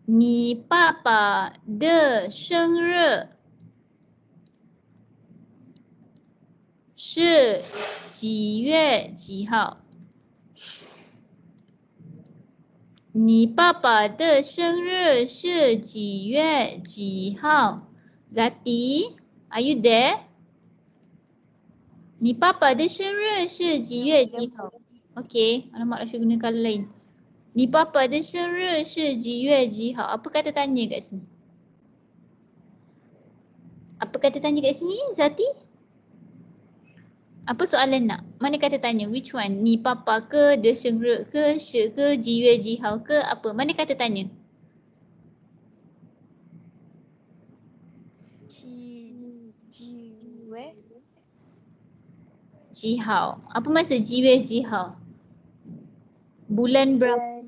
你爸爸的生日是几月几号？你爸爸的生日是几月几号 Zati, are you there? 你爸爸的生日是几月几号 ？Okey, alamak Rasha guna colour lain. 你爸爸的生日是几月几号? Apa kata tanya kat sini? Apa kata tanya kat sini, Zati? Apa soalan nak? Mana kata tanya? Which one? Ni papa ke, de sengre ke, she ke, jiwe jihau ke, apa? Mana kata tanya? Jiwe. Jihau. Apa maksud jiwe jihau? Bulan berapa?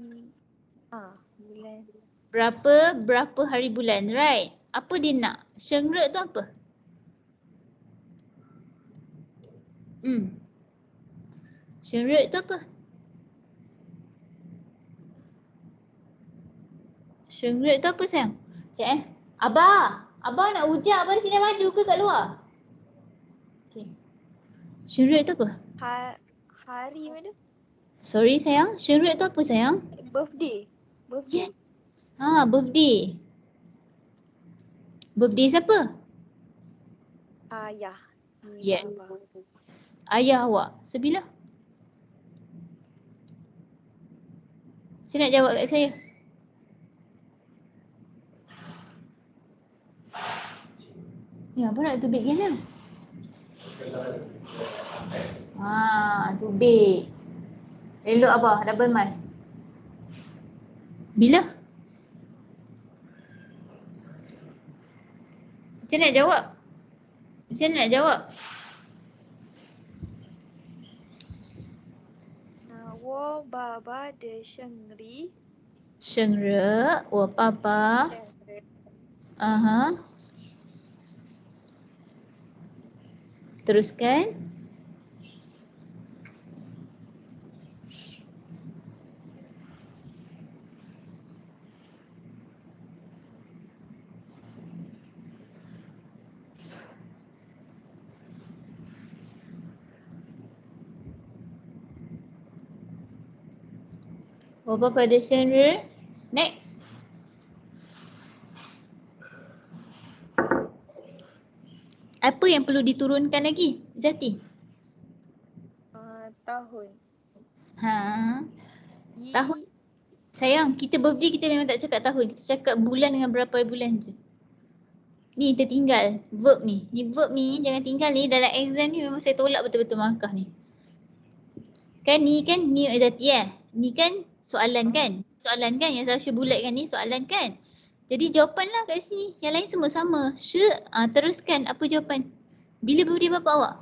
Bulan. Berapa hari bulan, right? Apa dia nak? Sengre tu apa? Sengre tu apa? Sengre tu apa sayang? Sekejap Abah! Abah nak hujah, abah di sini maju ke kat luar? Okay. Sengre tu apa? Hari mana? Sorry sayang, sengre tu apa sayang? Birthday. Yes. Birthday. Birthday siapa? Ayah. Yes. Ayah awak. So bila? Saya nak jawab kat saya. Ya, apa nak tubik gana? Tubik. Elok abah, double mask. Bila? Macam nak jawab? Macam nak jawab? 我爸爸的生日。生日，我爸爸。Teruskan. Bapa pada genre. Next. Apa yang perlu diturunkan lagi, Zati? Tahun. Tahun. Sayang, kita birthday kita memang tak cakap tahun. Kita cakap bulan dengan berapa bulan je. Ni tertinggal verb ni. Ni verb ni jangan tinggal ni. Dalam exam ni memang saya tolak betul-betul markah ni. Kan ni Zati Ni kan soalan kan? Soalan kan yang Sasha bulatkan ni soalan kan? Jadi jawapanlah kat sini. Yang lain semua sama. Teruskan apa jawapan? Bila birthday bapa awak?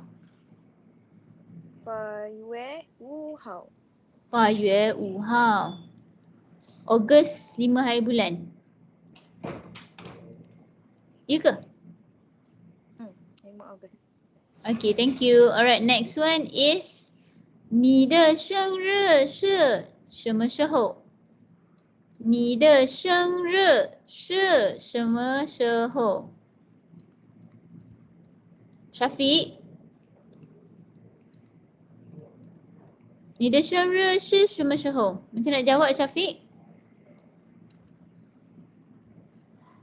8月5号. 8月5号. Ogos 5 hari bulan. Ya ke? 5 Ogos. Okay, thank you. Alright, next one is 你的生日是什么时候？你的生日是什么时候？ Syafiq? 你的生日是什么时候？ Macam nak jawab Syafiq?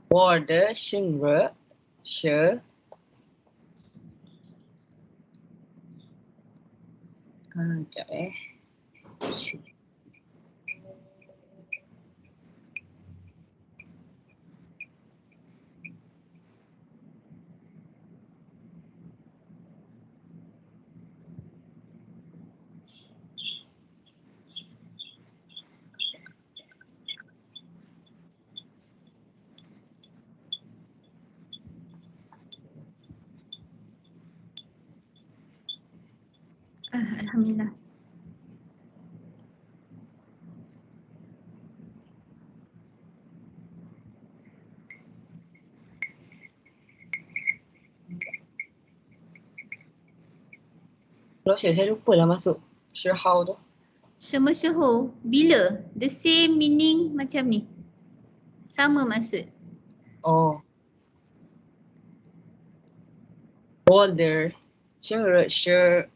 我的生日是sekejap Alhamdulillah. Saya lupa lah masuk Shihao tu. 什么时候? Bila? The same meaning macam ni. Sama maksud. Oh. 我的生日是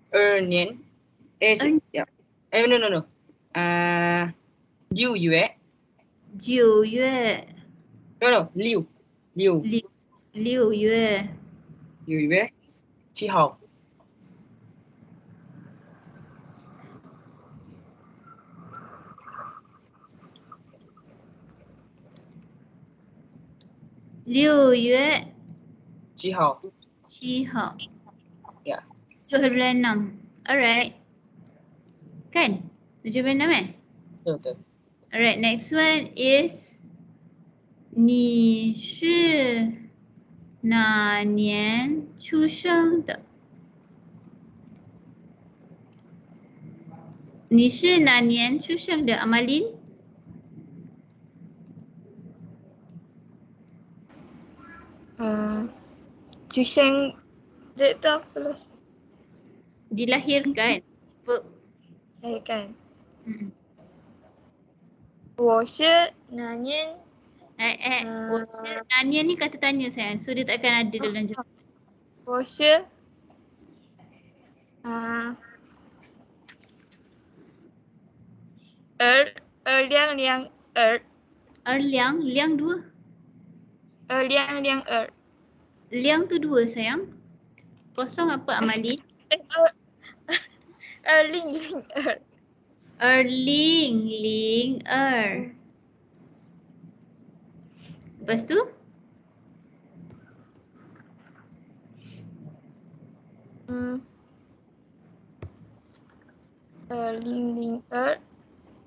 2年，no，6月9月，no，6月7号。 6月7号。 7号. Ya. 7 bulan 6. Alright. Kan? 7 bulan 6 Betul. Alright, next one is 你是哪年出生的？你是哪年出生的，Amalin? Tuition date tu apa lah? Dilahirkan. Verb. Kan. Mm. 我是哪年 我是哪年ni kata tanya sayang. So dia tak akan ada dalam jawapan. 我是2002 Liang 2. 2002 Liang tu 2 sayang. Kosong apa Amalin? 2002 Ling. Lepas tu?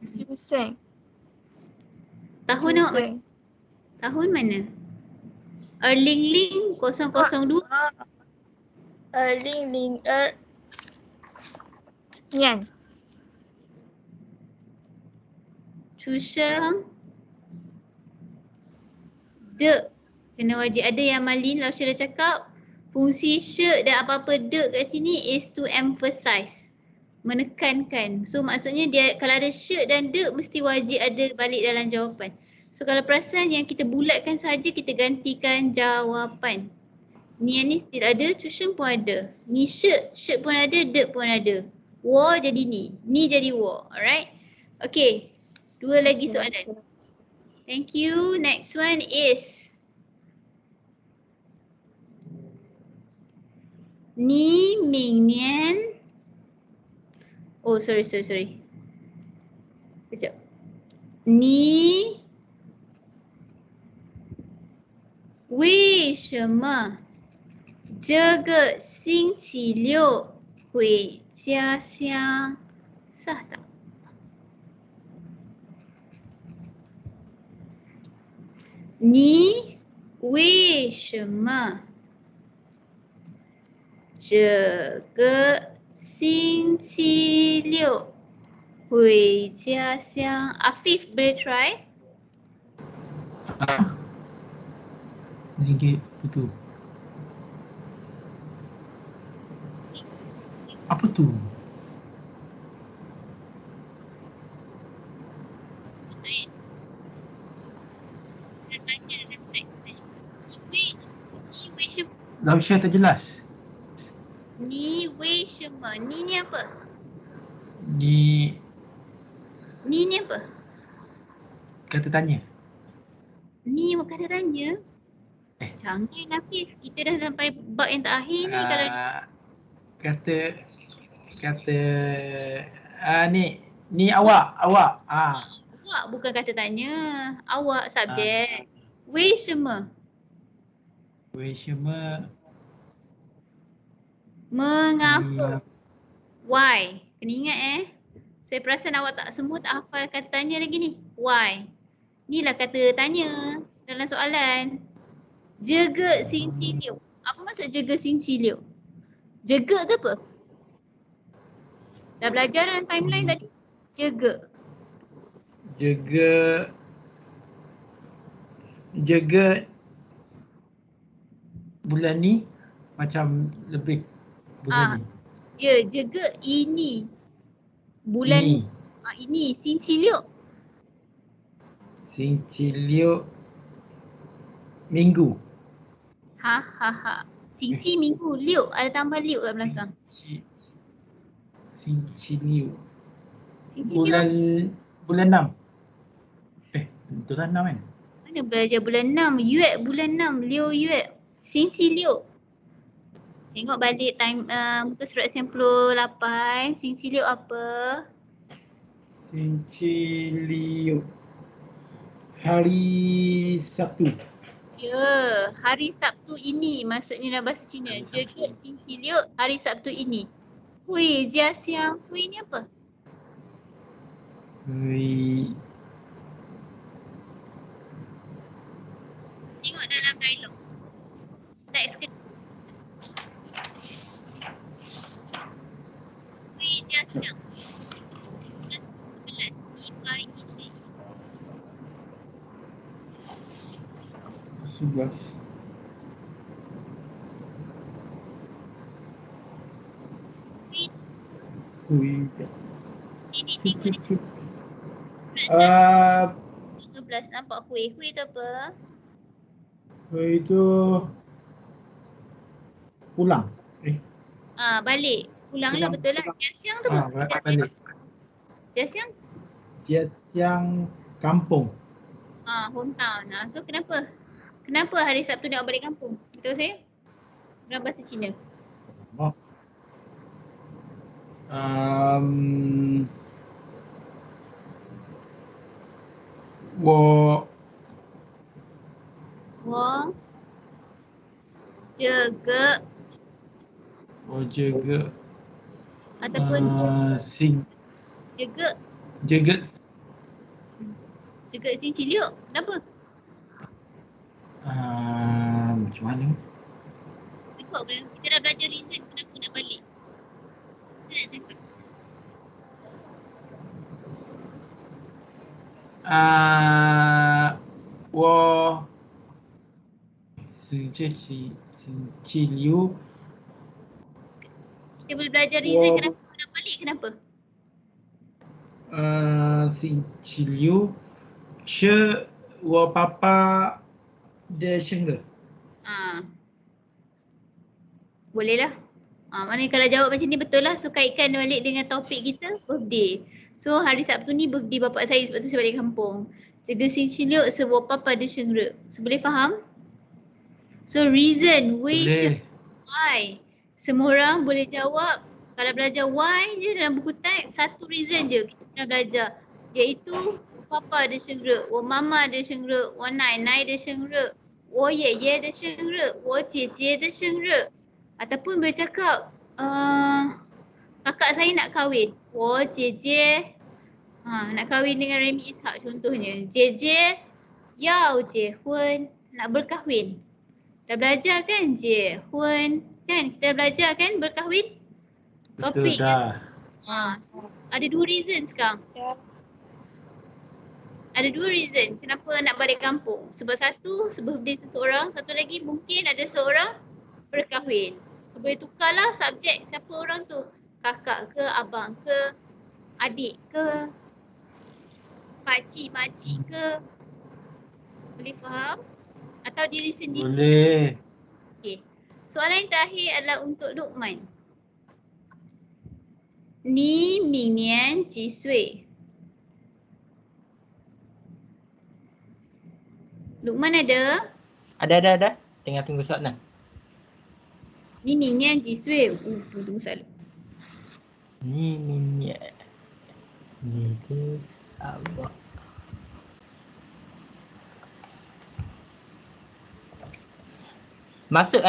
Suseng. Tahun awak? Tahun mana? Ling 002. 2002年出生的. Kena wajib ada yang Malin lah sudah cakap. Fungsi she dan apa-apa de kat sini is to emphasize. Menekankan. So maksudnya dia kalau ada she dan de mesti wajib ada balik dalam jawapan. So kalau perasan yang kita bulatkan saja kita gantikan jawapan. Ni yang ni tidak ada, cushion pun ada. Ni she pun ada, de pun ada. Wo jadi ni jadi wo. Alright. Okay. 2 lagi soalan. Thank you. Next one is 你明年 sorry. Kejap. 你为什么这个星期六回家乡？ sah tak? Ni 为什么这个星期六回家乡？ Afif boleh try? Ringgit putu. Apa tu? Lausha tak jelas. Ni wei shema. Ni apa? Ni Ni apa? kata tanya. Ni kata tanya. Jangan Afif. Kita dah sampai bab yang terakhir ni kalau Kata ni awak. awak bukan kata tanya. Awak subjek. Wei shema. Mengapa? Why? Kena ingat Saya perasan awak semua tak hafal kata tanya lagi ni. Why? Inilah kata tanya dalam soalan. Jaga Sing Chi Liu. Apa maksud jaga Sing Chi Liu? Jaga tu apa? Dah belajar dalam timeline tadi? Jaga bulan ni macam lebih bulan ni. Ya, jaga ini. Bulan ini. Ini Sing Chi Liu. Sinciliuk minggu. Ha. Sinci minggu. Liuk. Ada tambah liuk kat belakang. Sinciliuk. Sinci liuk. Bulan 6. Betul lah 6 kan? Mana belajar bulan 6? Yuet bulan 6. Liu yuet. Sinci liuk. Tengok balik time muka surat 98. Sinci liuk apa? Sinciliuk. Hari Sabtu. Ya, hari Sabtu ini maksudnya dalam bahasa Cina. Jaga sinci liuk hari Sabtu ini. Hui, jia siang. Hui ni apa? Hui. Tengok dalam dialog. Teks kedua. Hui, jia siang. 11. Ipa, Isha, 11. Hui. Hui. Ini tengok ni. 11 nampak hui. Hui tu apa? Hui itu pulang. Balik. Pulang lah, betul lah. Jia siang tu apa? Balik. Jia siang? Jia siang kampung. Hometown. So kenapa? Kenapa hari Sabtu nak balik kampung? Betul saya? Dalam bahasa Cina. Wo Jaga ataupun jaga sinci liuk. Kenapa? Macam mana? Tengok kita dah belajar reason kenapa nak balik. Kita nak cakap. Wo Sinciliuk. Kita boleh belajar reason kenapa nak balik. Kenapa? Sinciliuk. Wo papa de Shengre. Boleh lah. Maknanya kalau jawab macam ni betul lah. So kaitkan balik dengan topik kita, birthday. So hari Sabtu ni birthday bapak saya, sebab tu saya balik kampung. Jaga sinci liuk sebab papa de Shengre. So boleh faham? So reason, which, why. Semua orang boleh jawab. Kalau belajar why je dalam buku teks, satu reason je kita nak belajar. Iaitu papa de Shengre, wo mama de Shengre, wo nai nai de Shengre, wo ye ye de Shengre, wo jie jie de Shengre. Ataupun boleh cakap kakak saya nak kahwin. Wo jie jie nak kahwin dengan Remy Ishak contohnya. Jie jie yao jie hun, nak berkahwin. Dah belajar kan jie hun kan? Kita dah belajar kan berkahwin? Topik dah. Ada dua reason sekarang. Ya. Ada dua reason kenapa nak balik kampung. Sebab satu, birthday seseorang. Satu lagi mungkin ada seorang berkahwin. So boleh tukarlah subjek siapa orang tu. Kakak ke, abang ke, adik ke, pakcik, makcik ke. Boleh faham? Atau diri sendiri. Boleh. Okey. Soalan yang terakhir adalah untuk Luqman. Ni mingnian ji sui. Luqman ada? Ada. Tengah tunggu soalan. Ni mingnian ji sui. Tunggu soalan. Ni minyak. Ni tu apa? Masuk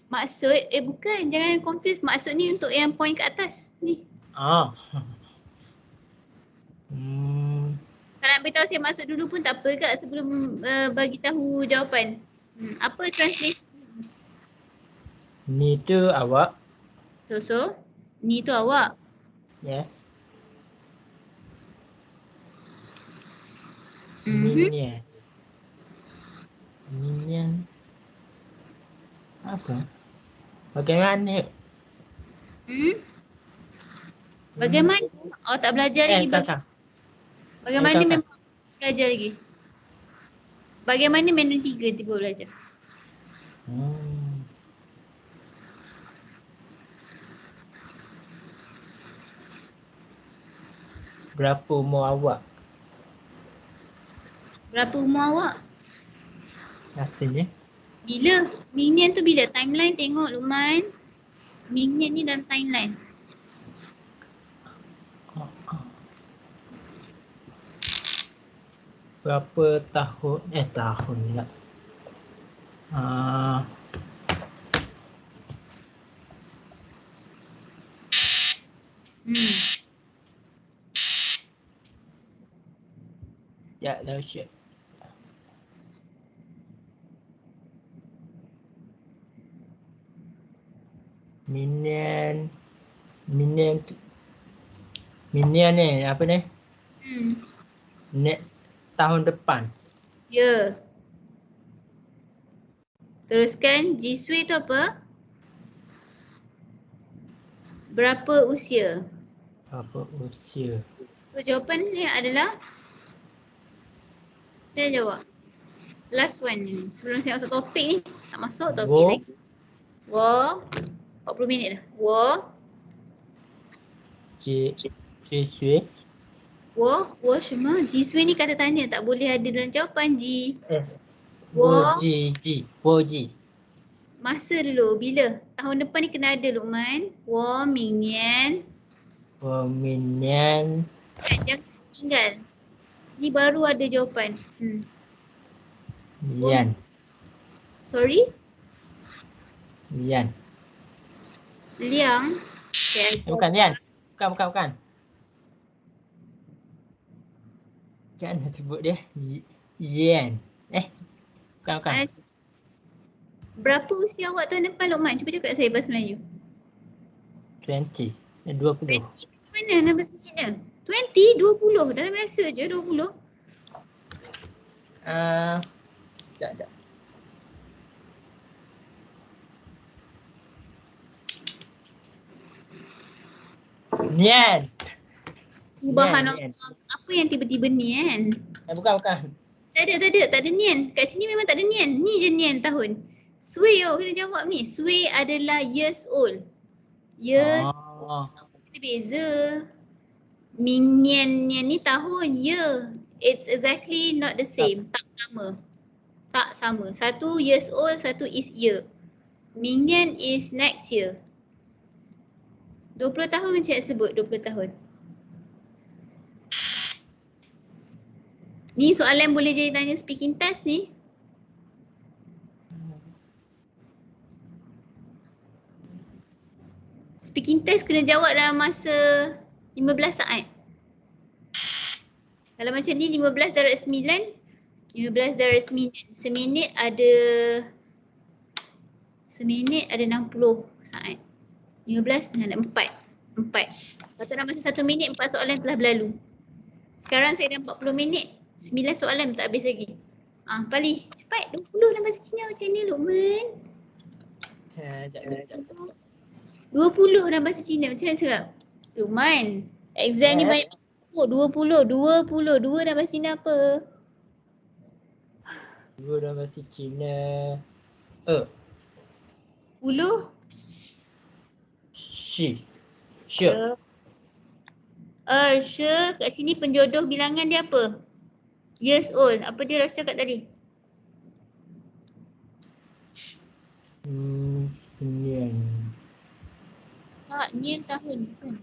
Maksud, bukan, jangan confuse. Maksud ni untuk yang point kat atas ni. Kalau nak beritahu saya maksud dulu pun tak apa kak sebelum bagi tahu jawapan. Apa translation? Ni tu awak. So, ni tu awak. Ya. Mhm. Minyak. Apa? Bagaimana? Bagaimana? Oh tak belajar lagi. Kakak. Bagaimana kakak. memang belajar lagi. Bagaimana Mandarin 3 tiba belajar? Berapa umur awak? Berapa umur awak? Rasanya? Bila? Mingnian tu bila? Timeline tengok Luqman. Mingnian ni dalam timeline. Berapa tahun? Tahun pula. Ya, dah siap. Minion ni apa ni? Tahun depan. Ya. Teruskan, Jisui tu apa? Berapa usia? Apa usia? So, jawapan dia adalah saya jawab. Last one ni. Sebelum saya masuk topik ni. Tak masuk topik Wo. lagi. Wo. 40 minit dah. Wo. Jisui. Wo semua. Jisui ni kata tanya. Tak boleh ada dalam jawapan Ji. Woji. Masa dulu. Bila? Tahun depan ni kena ada Luqman. Wo Mingnian. Minion. Jangan tinggal. Ni baru ada jawapan. Yan. Sorry? Yan. Liang. Bukan Yan. Bukan. Jangan sebut dia. Yan. Bukan. Berapa usia awak tahun depan Luqman? Cuba cakap saya bahasa Melayu. 20. 20. 20 macam mana dalam bahasa Cina? 20? 20? Dalam bahasa je 20. Tak. Nian. Subhanallah. Apa yang tiba-tiba Nian? Bukan. Tak ada Nian. Kat sini memang tak ada Nian. Ni je Nian tahun. Sui awak kena jawab ni. Sui adalah years old. Years. Kita beza. Mingnian ni tahun. Year. It's exactly not the same. Tak sama. Satu years old, satu is year. Mingnian is next year. 20 tahun macam nak sebut 20 tahun. Ni soalan boleh jadi tanya speaking test ni. Speaking test kena jawab dalam masa 15 saat. Kalau macam ni 15 darab 9, 15 darab 9. Seminit ada 60 saat. 15 dengan 4. Lepas tu dalam masa 1 minit 4 soalan telah berlalu. Sekarang saya dah 40 minit, 9 soalan tak habis lagi. Pali, cepat 20 dalam bahasa Cina macam ni Luqman. 20 dalam bahasa Cina macam mana cakap? Luqman, exam ni banyak 20 dalam bahasa Cina apa? 2 dalam bahasa Cina. 10? Sure. Kat sini penjodoh bilangan dia apa? Years old. Apa dia dah cakap tadi? Nian. Nian tahun bukan.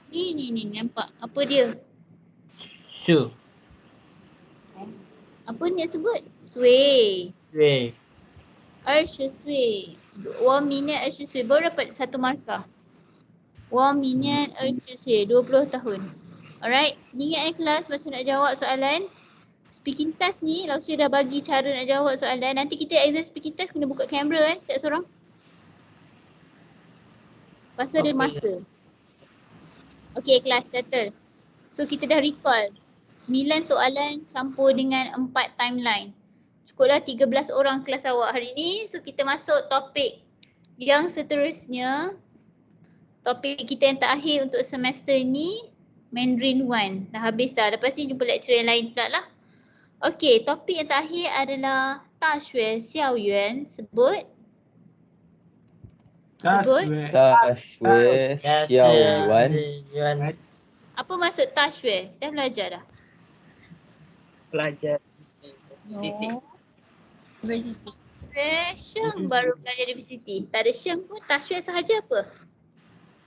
Ni nampak. Apa dia? Su. Apa ni nak sebut? Sui. Sui. 1 minit Sui. Baru dapat 1 markah. 1 minit Sui. 20 tahun. Alright. Ni ingat kelas macam nak jawab soalan. Speaking test ni, Lausia dah bagi cara nak jawab soalan. Nanti kita exam speaking test kena buka kamera setiap seorang. Lepas tu ada masa. Okay, kelas settle. So kita dah recall 9 soalan campur dengan 4 timeline. Cukuplah 13 orang kelas awak hari ni. So kita masuk topik yang seterusnya. Topik kita yang terakhir untuk semester ni, Mandarin 1. Dah habis dah. Lepas ni jumpa lecturer yang lain pula lah. Okey, topik yang terakhir adalah Ta Xue Xiao Yuan. Sebut. 大 Sebut. 学大学校园 Yuan. Apa maksud Ta Xue? Dah belajar dah. Pelajar universiti. University. Sheng baru belajar university. Tak ada Sheng pun. Ta Xue sahaja apa?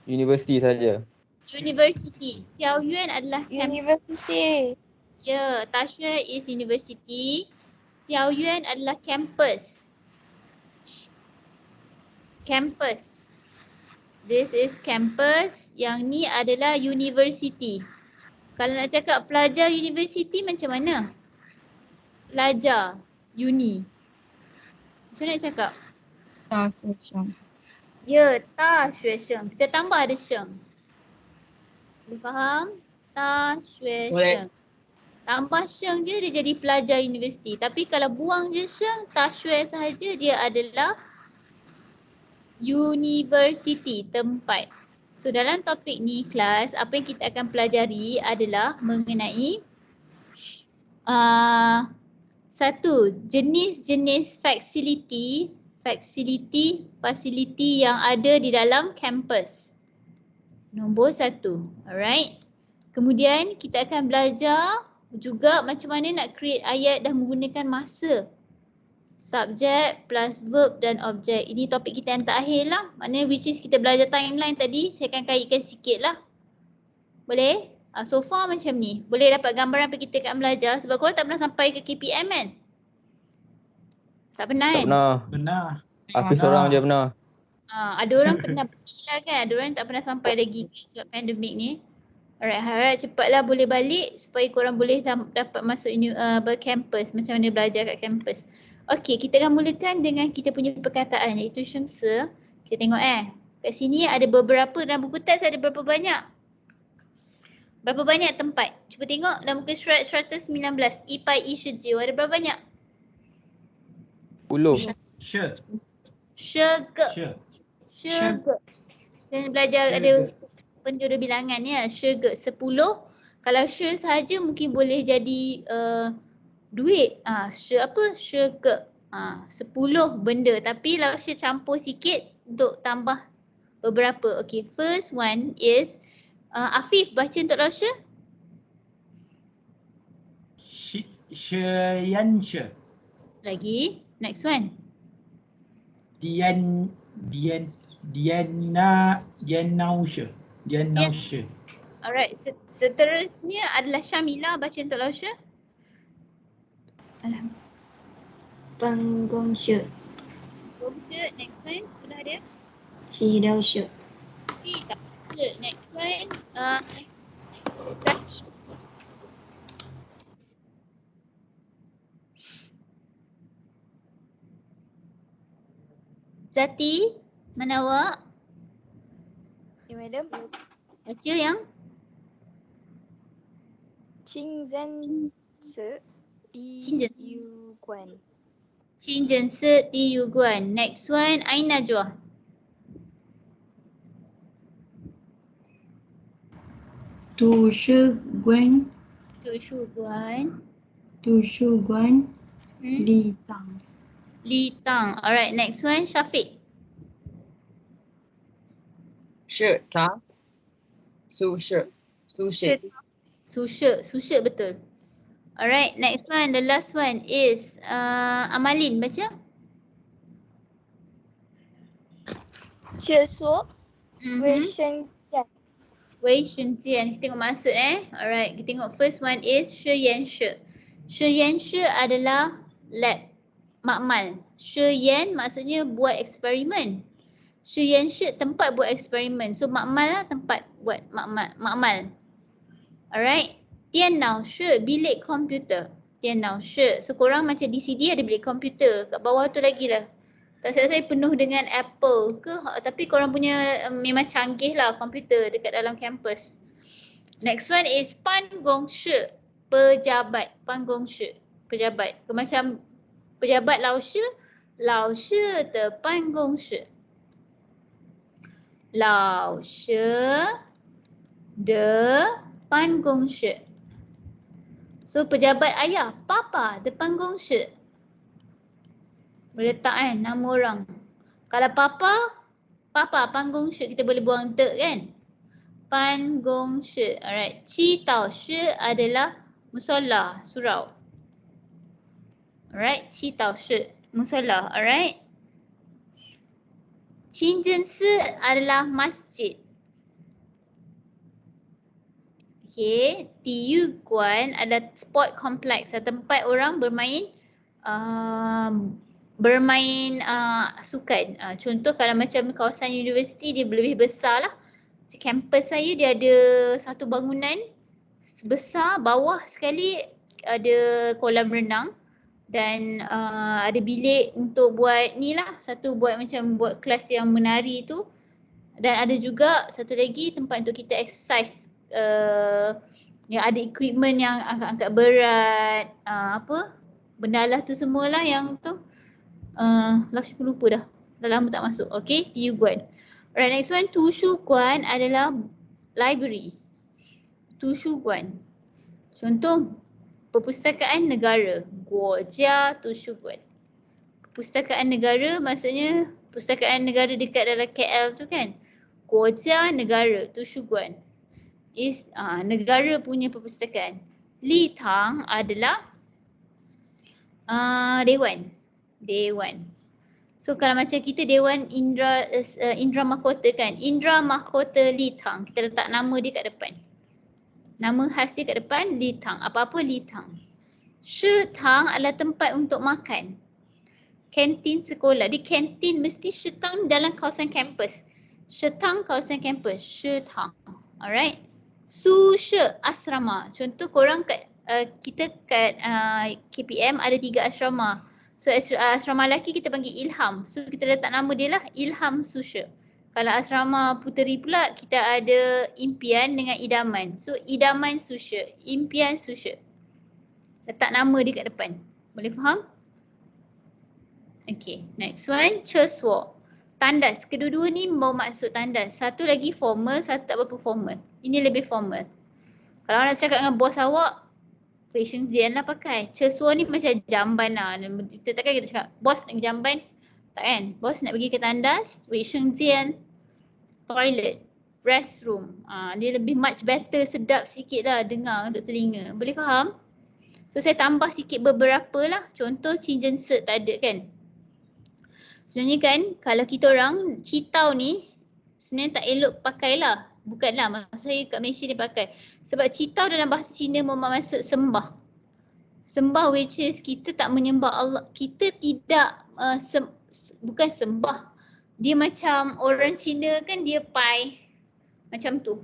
universiti saja. University. Xiao Yuan adalah campus. University. Ya, Ta Xue is university. Xiao Yuan adalah campus. Campus. This is campus. Yang ni adalah university. Kalau nak cakap pelajar university macam mana? Pelajar uni. Macam mana nak cakap? Ya, Ta Xue Sheng. Kita tambah ada Sheng. Boleh faham? Ta Xue Boleh. Sheng. Tambah Sheng je dia jadi pelajar universiti. Tapi kalau buang je Sheng, Ta Xue sahaja dia adalah university, tempat. So dalam topik ni kelas, apa yang kita akan pelajari adalah mengenai satu, jenis-jenis facility yang ada di dalam kampus. Nombor 1. Alright. Kemudian kita akan belajar juga macam mana nak create ayat dan menggunakan masa. Subjek plus verb dan objek. Ini topik kita yang terakhir lah. Maknanya which is kita belajar timeline tadi. Saya akan kaitkan sikit lah. Boleh? So far macam ni. Boleh dapat gambaran apa kita akan belajar. Sebab korang tak pernah sampai ke KPM kan? Tak pernah Tak kan? pernah. benar. Hafiz seorang je pernah. Ada orang pernah pergi lah kan. Ada orang tak pernah sampai lagi kan sebab pandemik ni. Alright, harap cepatlah boleh balik supaya korang boleh dapat masuk berkampus. Macam mana belajar kat kampus. Okey, kita akan mulakan dengan kita punya perkataan iaitu Syemse. Kita tengok kat sini ada beberapa dalam buku teks ada berapa banyak? Berapa banyak tempat? Cuba tengok dalam muka surat 119. Ipai I Shijiu ada berapa banyak? 10. 是 Shege. 是 Shege. Kita belajar ada penjuru bilangan ya. Shege 10. Kalau she sahaja mungkin boleh jadi duit. She apa? Shege. 10 benda. Tapi kalau she campur sikit untuk tambah beberapa. Okay, first one is Afif baca untuk Laushe. 是yan是 Lagi. Next one. dian nau是 Alright. Seterusnya adalah Syamila baca untuk Laushe. Alhamdulillah. 办公室、 Laushe. Next one. Sudah ada? 资料室、 Tak ada. Next one. Zaki. Zati, mana awak? Ya, madam. Baca yang Qingzhen Se Di Qingzhen. Yu Guan. Qingzhen Se Di Yu Guan. Next one, Aina Jua. 图书馆、 Tu Shu Guan. 图书馆、 礼堂、 Li Tang. Alright, next one, Syafiq. 是他。宿舍。宿舍。 Susha betul. Alright, next one, the last one is Amalin baca. 厕所、 Mhm. 卫生间、 Wei Shunjian. Kita tengok maksud Alright, kita tengok first one is Shi Yan Shi. Shi Yan Shi adalah lab, makmal. Shi Yan maksudnya buat eksperimen. Shi Yan Shi tempat buat eksperimen. So makmal lah tempat buat makmal. Alright. Tian Nao Shi bilik komputer. Tian Nao Shi. So korang macam di sini ada bilik komputer. Kat bawah tu lagi lah. Tak silap saya penuh dengan Apple ke, tapi korang punya memang canggih lah komputer dekat dalam kampus. Next one is Pan Gong Shi, pejabat. Pan Gong Shi, pejabat. Macam pejabat Lao Shi de Pan Gong Shi. Lao Shi de Pan Gong Shi. So pejabat ayah, papa, depan gong shi. Boleh letak kan nama orang. Kalau papa, panggung shi, kita boleh buang te kan. Pan gong shi. Alright. Qi tao shi adalah musola, surau. Alright. Qi tao shi, musola. Alright. Qin zhen si adalah masjid. Okay. Tiyu guan adalah sport complex, tempat orang bermain sukan. Contoh kalau macam kawasan universiti dia lebih besar lah. Kampus saya dia ada satu bangunan besar, bawah sekali ada kolam renang dan ada bilik untuk buat ni lah, satu buat macam buat kelas yang menari tu, dan ada juga satu lagi tempat untuk kita exercise, yang ada equipment yang angkat-angkat berat, bendalah tu semualah yang tu. Saya pun lupa dah lama tak masuk. Okay, Tiyu Guan. Alright, next one, Tushu Guan adalah library. Tushu Guan. Contoh, perpustakaan negara. Guojia Tushu Guan. Perpustakaan negara maksudnya perpustakaan negara dekat dalam KL tu kan. Guojia negara, Tushu Guan. Is negara punya perpustakaan. Li Tang adalah dewan. Dewan. So kalau macam kita Dewan Indra Mahkota kan. Indra Mahkota Li Tang. Kita letak nama dia kat depan. Nama khas dia kat depan Li Tang. Apa-apa Li Tang. Shi Tang adalah tempat untuk makan. Kantin sekolah. Di kantin mesti Shi Tang dalam kawasan kampus. Shi Tang kawasan kampus. Shi Tang. Alright. Su Shi asrama. Contoh korang kat kita kat KPM ada 3 asrama. So asrama lelaki kita panggil Ilham. So kita letak nama dia lah Ilham Susha. Kalau asrama puteri pula kita ada Impian dengan Idaman. So Idaman Susha, Impian Susha. Letak nama dia kat depan. Boleh faham? Okay, next one, Cheswo. Tandas. Kedua-dua ni mau maksud tandas. Satu lagi formal, satu tak berapa formal. Ini lebih formal. Kalau nak cakap dengan bos awak, fashion Zian lah pakai. Cheswo ni macam jamban lah. Kita takkan kita cakap bos nak pergi jamban. Tak kan? Bos nak pergi ke tandas, fashion Zian, toilet, restroom. Dia lebih much better, sedap sikit lah dengar untuk telinga. Boleh faham? So saya tambah sikit beberapa lah. Contoh Cinjen Set tak ada kan? Sebenarnya kan kalau kita orang citau ni sebenarnya tak elok pakai lah. Bukanlah, maksud saya kat Malaysia dia pakai. Sebab citau dalam bahasa Cina bermaksud sembah. Sembah which is kita tak menyembah Allah. Kita tidak, bukan sembah. Dia macam orang Cina kan dia pai. Macam tu.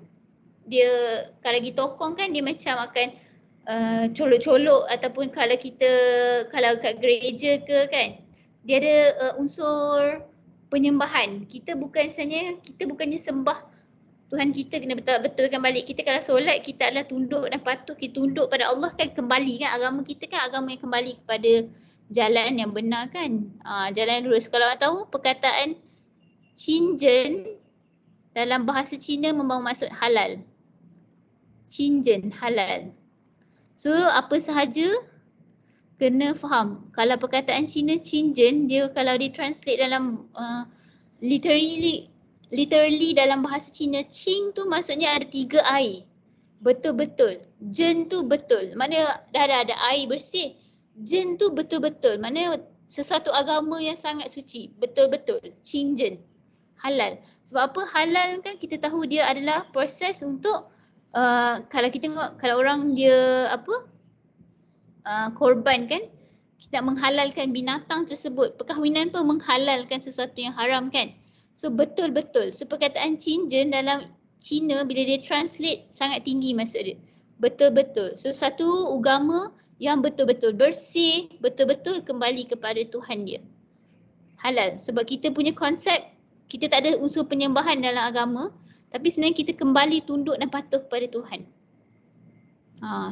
Dia kalau pergi tokong kan dia macam akan colok-colok ataupun kalau kat gereja ke kan. Dia ada unsur penyembahan. Kita bukannya sembah Tuhan kita, kena betulkan balik. Kita kalau solat kita adalah tunduk dan patuh, kita tunduk pada Allah kan, kembali kan agama kita kan agama yang kembali kepada jalan yang benar kan. Jalan yang lurus. Kalau nak tahu perkataan Cinjen dalam bahasa Cina membawa maksud halal. Cinjen halal. So apa sahaja kena faham. Kalau perkataan Cina Cinjen, dia kalau ditranslate dalam literally dalam bahasa Cina, Qing tu maksudnya ada 3 air. Betul-betul. Jen tu betul. Mana dah ada air bersih. Jen tu betul-betul. Mana sesuatu agama yang sangat suci. Betul-betul. Qing jen. Halal. Sebab apa? Halal kan kita tahu dia adalah proses untuk kalau kita tengok kalau orang dia korban kan, kita nak menghalalkan binatang tersebut. Perkahwinan pun menghalalkan sesuatu yang haram kan. So betul-betul. So perkataan Cinjen dalam Cina bila dia translate sangat tinggi maksud dia. Betul-betul. So satu agama yang betul-betul bersih, betul-betul kembali kepada Tuhan dia. Halal. Sebab kita punya konsep, kita tak ada unsur penyembahan dalam agama. Tapi sebenarnya kita kembali tunduk dan patuh kepada Tuhan.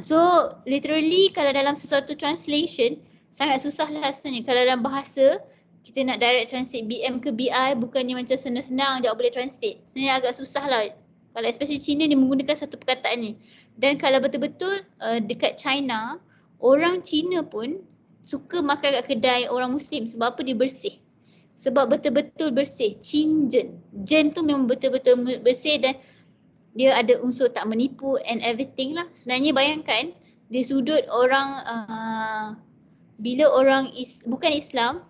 So literally kalau dalam sesuatu translation sangat susah lah sebenarnya. Kalau dalam bahasa kita nak direct translate BM ke BI bukannya macam senang-senang je boleh translate. Sebenarnya agak susah lah. Kalau especially Cina dia menggunakan satu perkataan ni. Dan kalau betul-betul dekat China orang Cina pun suka makan kat kedai orang Muslim. Sebab apa? Dia bersih. Sebab betul-betul bersih. Qingzhen. Zhen tu memang betul-betul bersih dan dia ada unsur tak menipu and everything lah. Sebenarnya bayangkan di sudut orang bila orang bukan Islam,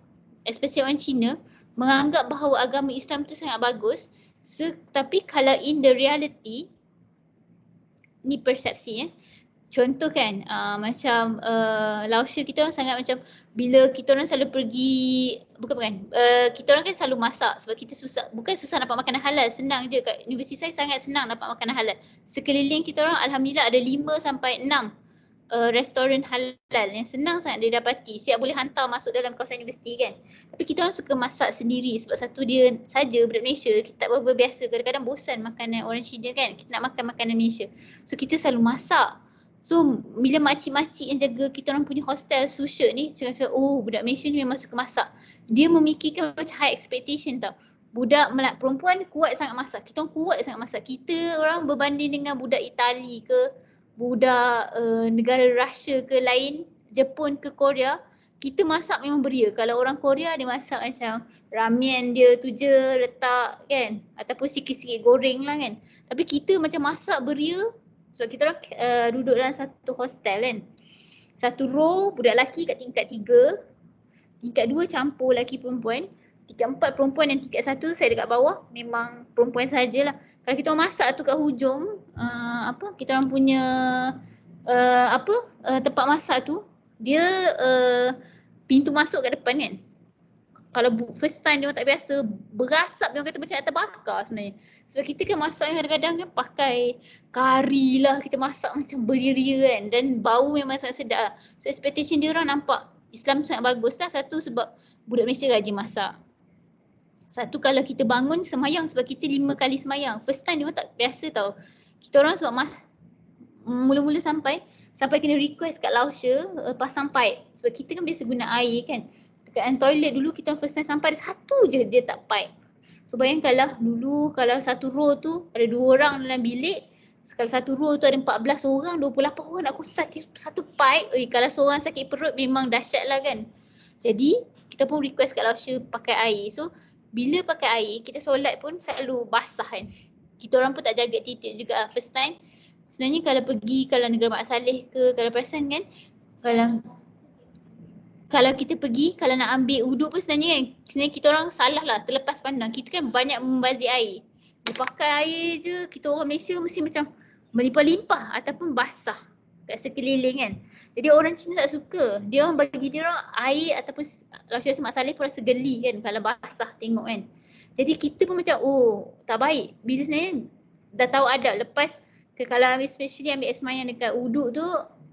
especially orang Cina, menganggap bahawa agama Islam tu sangat bagus. Tapi kalau in the reality, ni persepsi contoh kan, macam Laosha kita orang sangat macam bila kita orang selalu pergi, bukan kita orang kan selalu masak sebab kita susah, bukan susah dapat makanan halal, senang je kat universiti saya sangat senang dapat makanan halal. Sekeliling kita orang alhamdulillah ada 5 sampai 6 restoran halal yang senang sangat didapati. Siap boleh hantar masuk dalam kawasan universiti kan. Tapi kita orang suka masak sendiri sebab satu dia saja budak Malaysia, kita tak berapa biasa, kadang-kadang bosan makanan orang Cina kan. Kita nak makan makanan Malaysia. So kita selalu masak. So bila makcik-makcik yang jaga kita orang punya hostel Susha ni cakap, oh budak Malaysia ni memang suka masak. Dia memikirkan macam high expectation tau. Budak perempuan kuat sangat masak. Kita orang kuat sangat masak. Kita orang berbanding dengan budak Itali ke, budak negara Russia ke lain, Jepun ke Korea, kita masak memang beria. Kalau orang Korea dia masak macam ramen dia tu je letak kan, ataupun sikit-sikit goreng lah kan. Tapi kita macam masak beria sebab kita orang duduk dalam satu hostel kan. Satu row budak lelaki kat tingkat 3, tingkat 2 campur lelaki perempuan, tingkat 4 perempuan dan tingkat 1 saya dekat bawah memang perempuan sajalah. Kalau kita orang masak tu kat hujung, kita orang punya tempat masak tu, dia pintu masuk kat depan kan. Kalau first time dia orang tak biasa, berasap dia orang kata macam nak terbakar sebenarnya. Sebab kita kan masak yang kadang-kadang kan pakai kari lah, kita masak macam beria kan dan bau memang sangat sedap lah. So expectation dia orang nampak Islam sangat bagus lah. Satu sebab budak Malaysia rajin masak. Satu kalau kita bangun semayang sebab kita 5 kali semayang. First time dia orang tak biasa tau. Kita orang sebab mula-mula sampai kena request kat Laosha pasang pipe. Sebab kita kan biasa guna air kan. Dekat toilet dulu kita first time sampai ada satu je dia tak pipe. So bayangkanlah dulu kalau satu row tu ada 2 orang dalam bilik. Kalau satu row tu ada 14 orang, 28 orang nak kusat satu pipe. Kalau seorang sakit perut memang dahsyat lah kan. Jadi kita pun request kat Laosha pakai air. So bila pakai air, kita solat pun selalu basah kan. Kita orang pun tak jaga attitude juga first time. Sebenarnya kalau negara Mak Saleh ke, kalau perasan kan, kalau kita pergi, kalau nak ambil uduk pun sebenarnya kita orang salah lah, terlepas pandang. Kita kan banyak membazir air. Dia pakai air je, kita orang Malaysia mesti macam melimpah-limpah ataupun basah kat sekeliling kan. Jadi orang Cina tak suka. Dia orang bagi dia orang air ataupun Laosha Mak Saleh pun rasa geli kan kalau basah tengok kan. Jadi kita pun macam tak baik. Bila sebenarnya dah tahu adab lepas kalau ambil especially ambil air semayang dekat uduk tu,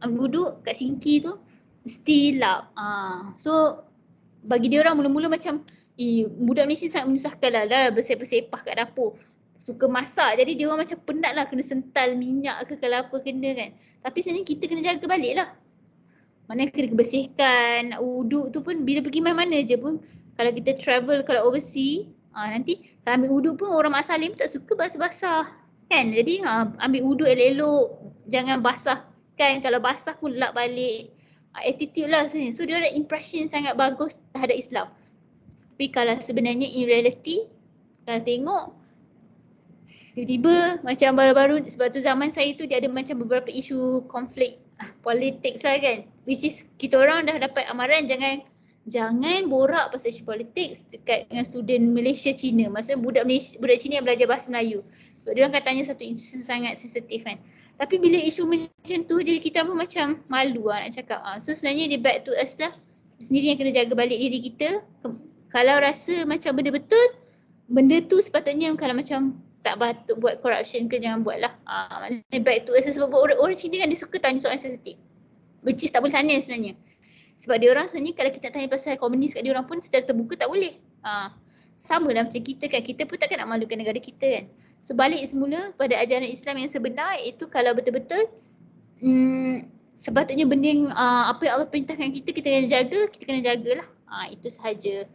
ambil uduk kat sinki tu mesti lap. So bagi dia orang mula-mula macam budak Malaysia sangat menyusahkan lah bersepah-sepah kat dapur. Suka masak jadi dia orang macam penat lah kena sental minyak ke kalau apa kena kan. Tapi sebenarnya kita kena jaga balik lah. Mana kena bersihkan, uduk tu pun bila pergi mana-mana je pun kalau kita travel kalau overseas nanti kalau ambil uduk pun orang Mak Saleh pun tak suka basah-basah kan. Jadi ambil uduk elok-elok, jangan basah kan, kalau basah pun lap balik. Attitude lah sebenarnya. So dia ada impression sangat bagus terhadap Islam. Tapi kalau sebenarnya in reality kalau tengok tiba-tiba macam baru-baru sebab tu zaman saya tu dia ada macam beberapa isu konflik politik lah kan, which is kita orang dah dapat amaran jangan borak pasal isu politik dekat dengan student Malaysia Cina. Maksudnya budak Cina yang belajar bahasa Melayu. Sebab dia orang katanya satu isu sangat sensitif kan. Tapi bila isu macam tu jadi kita pun macam malu lah nak cakap. So sebenarnya dia back to us lah. Sendiri yang kena jaga balik diri kita. Kalau rasa macam benda betul, benda tu sepatutnya kalau macam tak patut buat corruption ke jangan buat lah. Maknanya back to us sebab orang Cina kan dia suka tanya soalan sensitif. Which is tak boleh tanya sebenarnya. Sebab dia orang sebenarnya kalau kita tanya pasal komunis kat dia orang pun secara terbuka tak boleh. Sama lah macam kita kan. Kita pun takkan nak malukan negara kita kan. So balik semula pada ajaran Islam yang sebenar itu kalau betul-betul sepatutnya benda yang apa yang Allah perintahkan kita kena jaga, kita kena jagalah. Itu sahaja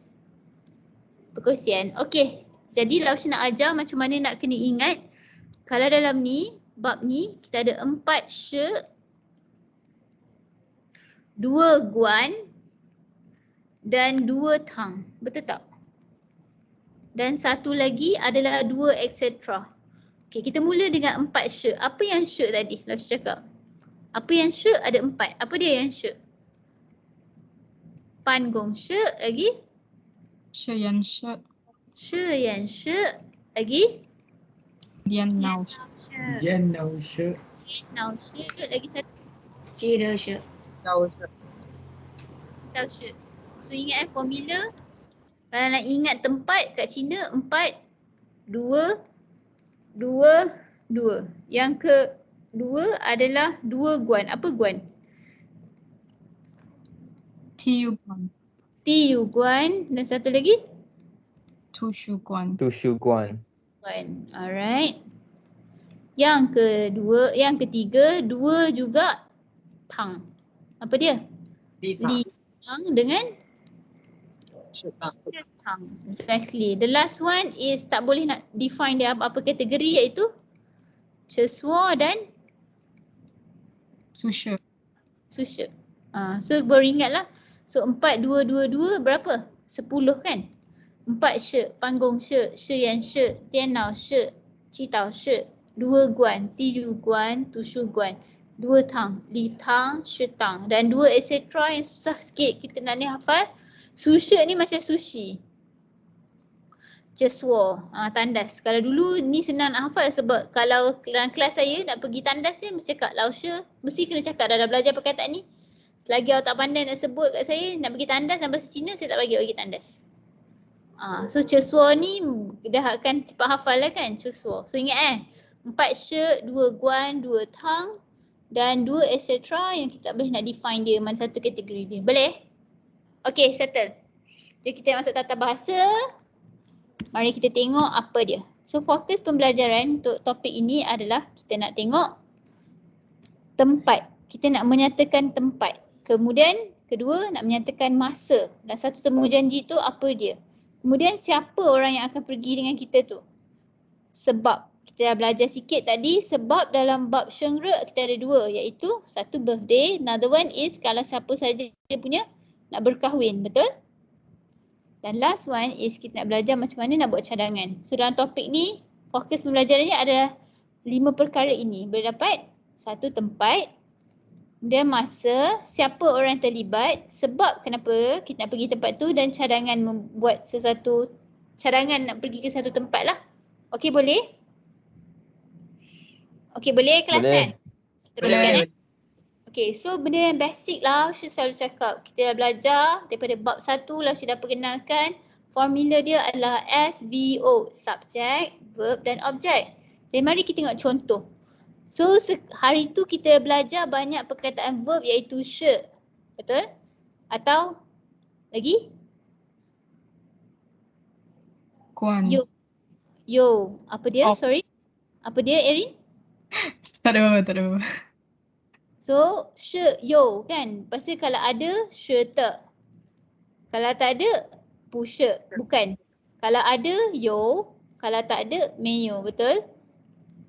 perkongsian. Okey. Jadi Laosha nak ajar macam mana nak kena ingat kalau dalam ni, bab ni kita ada 4 syi'at. 2 guan dan 2 tang. Betul tak? Dan satu lagi adalah 2 etc. Okey, kita mula dengan 4 syek. Apa yang syek tadi? Lalu cakap. Apa yang syek ada 4. Apa dia yang syek? Pan gong syek lagi. 是颜色， She yan syek lagi. 电脑是 Syek. Jen nau she. Now syek lagi satu. 记得是 Tahu Syed. Tahu syek. So ingat formula. Kalau nak ingat tempat kat Cina 4, 2, 2, 2. Yang kedua adalah 2 guan. Apa guan? 体育馆、 TU guan dan satu lagi 图书馆、 Tu shu guan. guan. Alright. Yang ketiga 2 juga tang. Apa dia? Li Li tang dengan Syed Tang. tang. Exactly. The last one is tak boleh nak define dia apa kategori iaitu Cheswo dan 宿舍、 Susha. So baru ingatlah. So 4, 2, 2, 2 berapa? 10 kan? 4 she, panggung she, she yan she, tianao she, citao she, 2 guan, 3 guan, 7 guan, 2 tang, li tang, shi tang dan 2 etc. yang susah sikit kita nak ni hafal. Susha ni macam sushi. Jeswo, tandas. Kalau dulu ni senang nak hafal sebab kalau dalam kelas saya nak pergi tandas je mesti cakap lausha, mesti kena cakap dah belajar perkataan ni. Selagi awak tak pandai nak sebut kat saya nak pergi tandas dalam bahasa Cina, saya tak bagi awak pergi tandas. So Cheswo ni dah akan cepat hafal lah kan, Cheswo. So ingat 4 she, 2 guan, 2 tang dan 2 etc. yang kita tak boleh nak define dia mana satu kategori dia. Boleh? Okay, settle. Jadi kita masuk tata bahasa. Mari kita tengok apa dia. So fokus pembelajaran untuk topik ini adalah kita nak tengok tempat. Kita nak menyatakan tempat. Kemudian kedua nak menyatakan masa. Dan satu temu janji tu apa dia. Kemudian siapa orang yang akan pergi dengan kita tu. Sebab. Kita dah belajar sikit tadi sebab dalam bab Shengre kita ada 2 iaitu satu birthday, another one is kalau siapa saja dia punya nak berkahwin, betul? Dan last one is kita nak belajar macam mana nak buat cadangan. So dalam topik ni fokus pembelajarannya adalah 5 perkara ini. Boleh dapat 1 tempat, kemudian masa, siapa orang yang terlibat, sebab kenapa kita nak pergi tempat tu dan cadangan membuat sesuatu, cadangan nak pergi ke satu tempat lah. Okey boleh? Okey boleh kelas Boleh. kan? Teruskan Boleh. Okay, so benda yang basic lah Syed selalu cakap. Kita dah belajar daripada bab 1 lah Syed dah perkenalkan. Formula dia adalah SVO, subject, verb dan object. Jadi mari kita tengok contoh. So hari tu kita belajar banyak perkataan verb iaitu she. Betul? Atau lagi? 关。 Yo. Apa dia? Oh. Sorry. Apa dia Erin? Tak ada apa-apa, tak ada apa-apa. So, she, yo kan? Pasti kalau ada, she te. Kalau tak ada, pushe. Bukan. Kalau ada, yo. Kalau tak ada, meyo. Betul?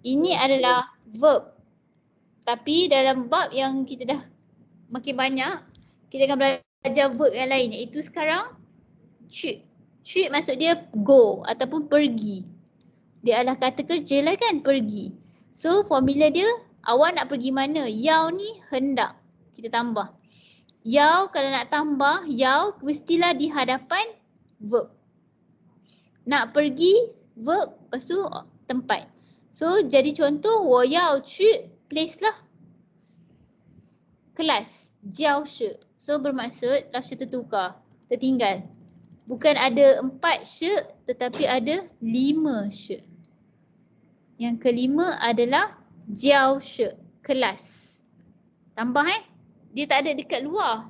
Ini adalah verb. Tapi dalam bab yang kita dah makin banyak, kita akan belajar verb yang lain. Iaitu sekarang, chu. Chu maksud dia go ataupun pergi. Dia adalah kata kerja lah kan, pergi. So formula dia, awak nak pergi mana? Yau ni hendak. Kita tambah. Yau kalau nak tambah, yau mestilah di hadapan verb. Nak pergi, verb, lepas tu tempat. So jadi contoh, wo yau去 place lah. Kelas, jiao shi. So bermaksud, lafaz tertukar, tertinggal. Bukan ada 4 she tetapi ada 5 she. Yang kelima adalah jiao she, kelas. Tambah dia tak ada dekat luar.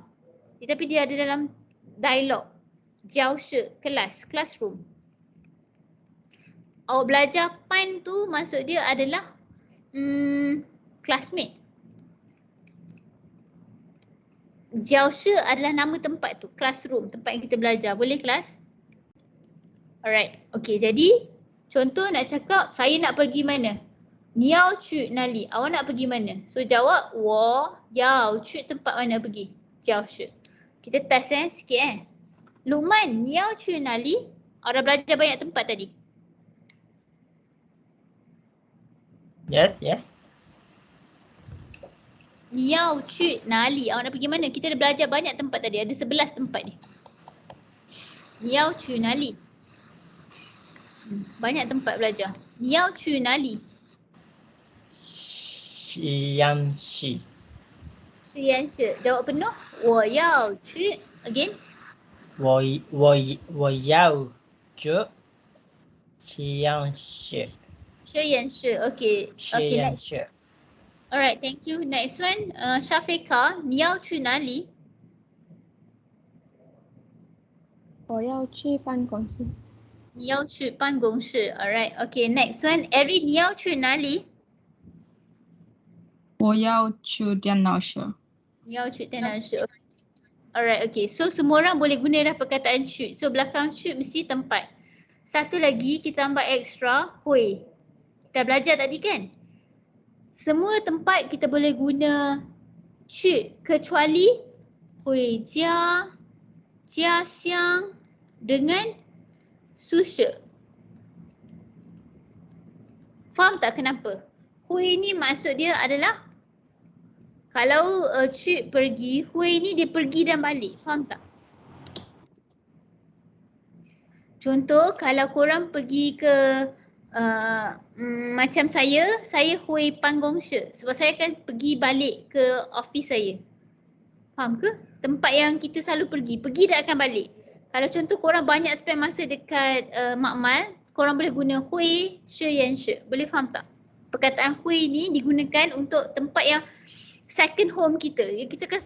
Tapi dia ada dalam dialog. Jiao she, kelas, classroom. Awak belajar pan tu maksud dia adalah classmate. Jiao she adalah nama tempat tu, classroom, tempat yang kita belajar. Boleh kelas? Alright, okay, jadi contoh nak cakap saya nak pergi mana? Niao cu nali, awak nak pergi mana? So jawab, wo yao cu tempat mana pergi? jiao shi. Kita test sikit Luqman, ni yao chu nali? Orang belajar banyak tempat tadi. Yes, yes. Ni yao chu nali. Awak nak pergi mana? Kita dah belajar banyak tempat tadi. Ada 11 tempat ni. Ni yao chu nali. Banyak tempat belajar. Ni yao chu nali. Xiang Shi. Shi yan shi. Jawab penuh. Wo yao chu. Again. 我要去西洋市。 Shi yan shi. Okay. Okay, next. 市。 Alright, thank you. Next one. Syafiqah, ni yao chu nali? 我要去办公室。你要去办公室 Alright, okay. Next one. Erin, 你要去哪里？我要去电脑室。你要去电脑室 Alright, okay. So semua orang boleh guna dah perkataan shoot. So belakang shoot mesti tempat. Satu lagi kita tambah extra, hui. Dah belajar tadi kan? Semua tempat kita boleh guna shoot kecuali hui jia, jia xiang dengan sushe. Faham tak kenapa? Hui ni maksud dia adalah kalau Cik pergi, Hui ni dia pergi dan balik. Faham tak? Contoh kalau korang pergi ke macam saya Hui panggung shi. Sebab saya akan pergi balik ke office saya. Faham ke? Tempat yang kita selalu pergi dan akan balik. Kalau contoh korang banyak spend masa dekat makmal, korang boleh guna Hui, shi yan shi. Boleh faham tak? Perkataan Hui ni digunakan untuk tempat yang second home kita. Kita akan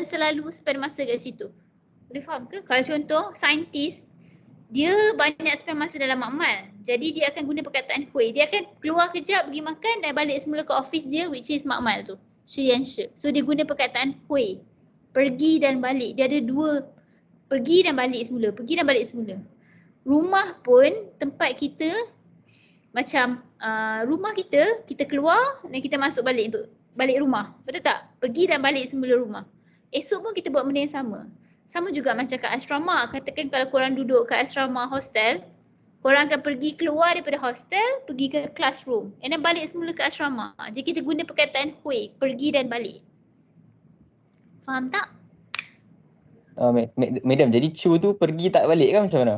selalu spend masa kat situ. Boleh faham ke? Kalau contoh saintis, dia banyak spend masa dalam makmal. Jadi dia akan guna perkataan hui. Dia akan keluar kejap pergi makan dan balik semula ke office dia which is makmal tu. Shi yan shi. So dia guna perkataan hui. Pergi dan balik. Dia ada dua. Pergi dan balik semula. Pergi dan balik semula. Rumah pun tempat kita macam rumah kita keluar dan kita masuk balik untuk balik rumah. Betul tak? Pergi dan balik semula rumah. Esok pun kita buat benda yang sama. Sama juga macam kat asrama. Katakan kalau korang duduk kat asrama hostel, korang akan pergi keluar daripada hostel, pergi ke classroom. And then balik semula ke asrama. Jadi kita guna perkataan hui, pergi dan balik. Faham tak? Madam, jadi Chu tu pergi tak balik kan macam mana?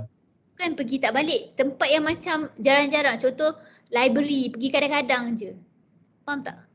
Bukan pergi tak balik. Tempat yang macam jarang-jarang. Contoh library, pergi kadang-kadang je. Faham tak?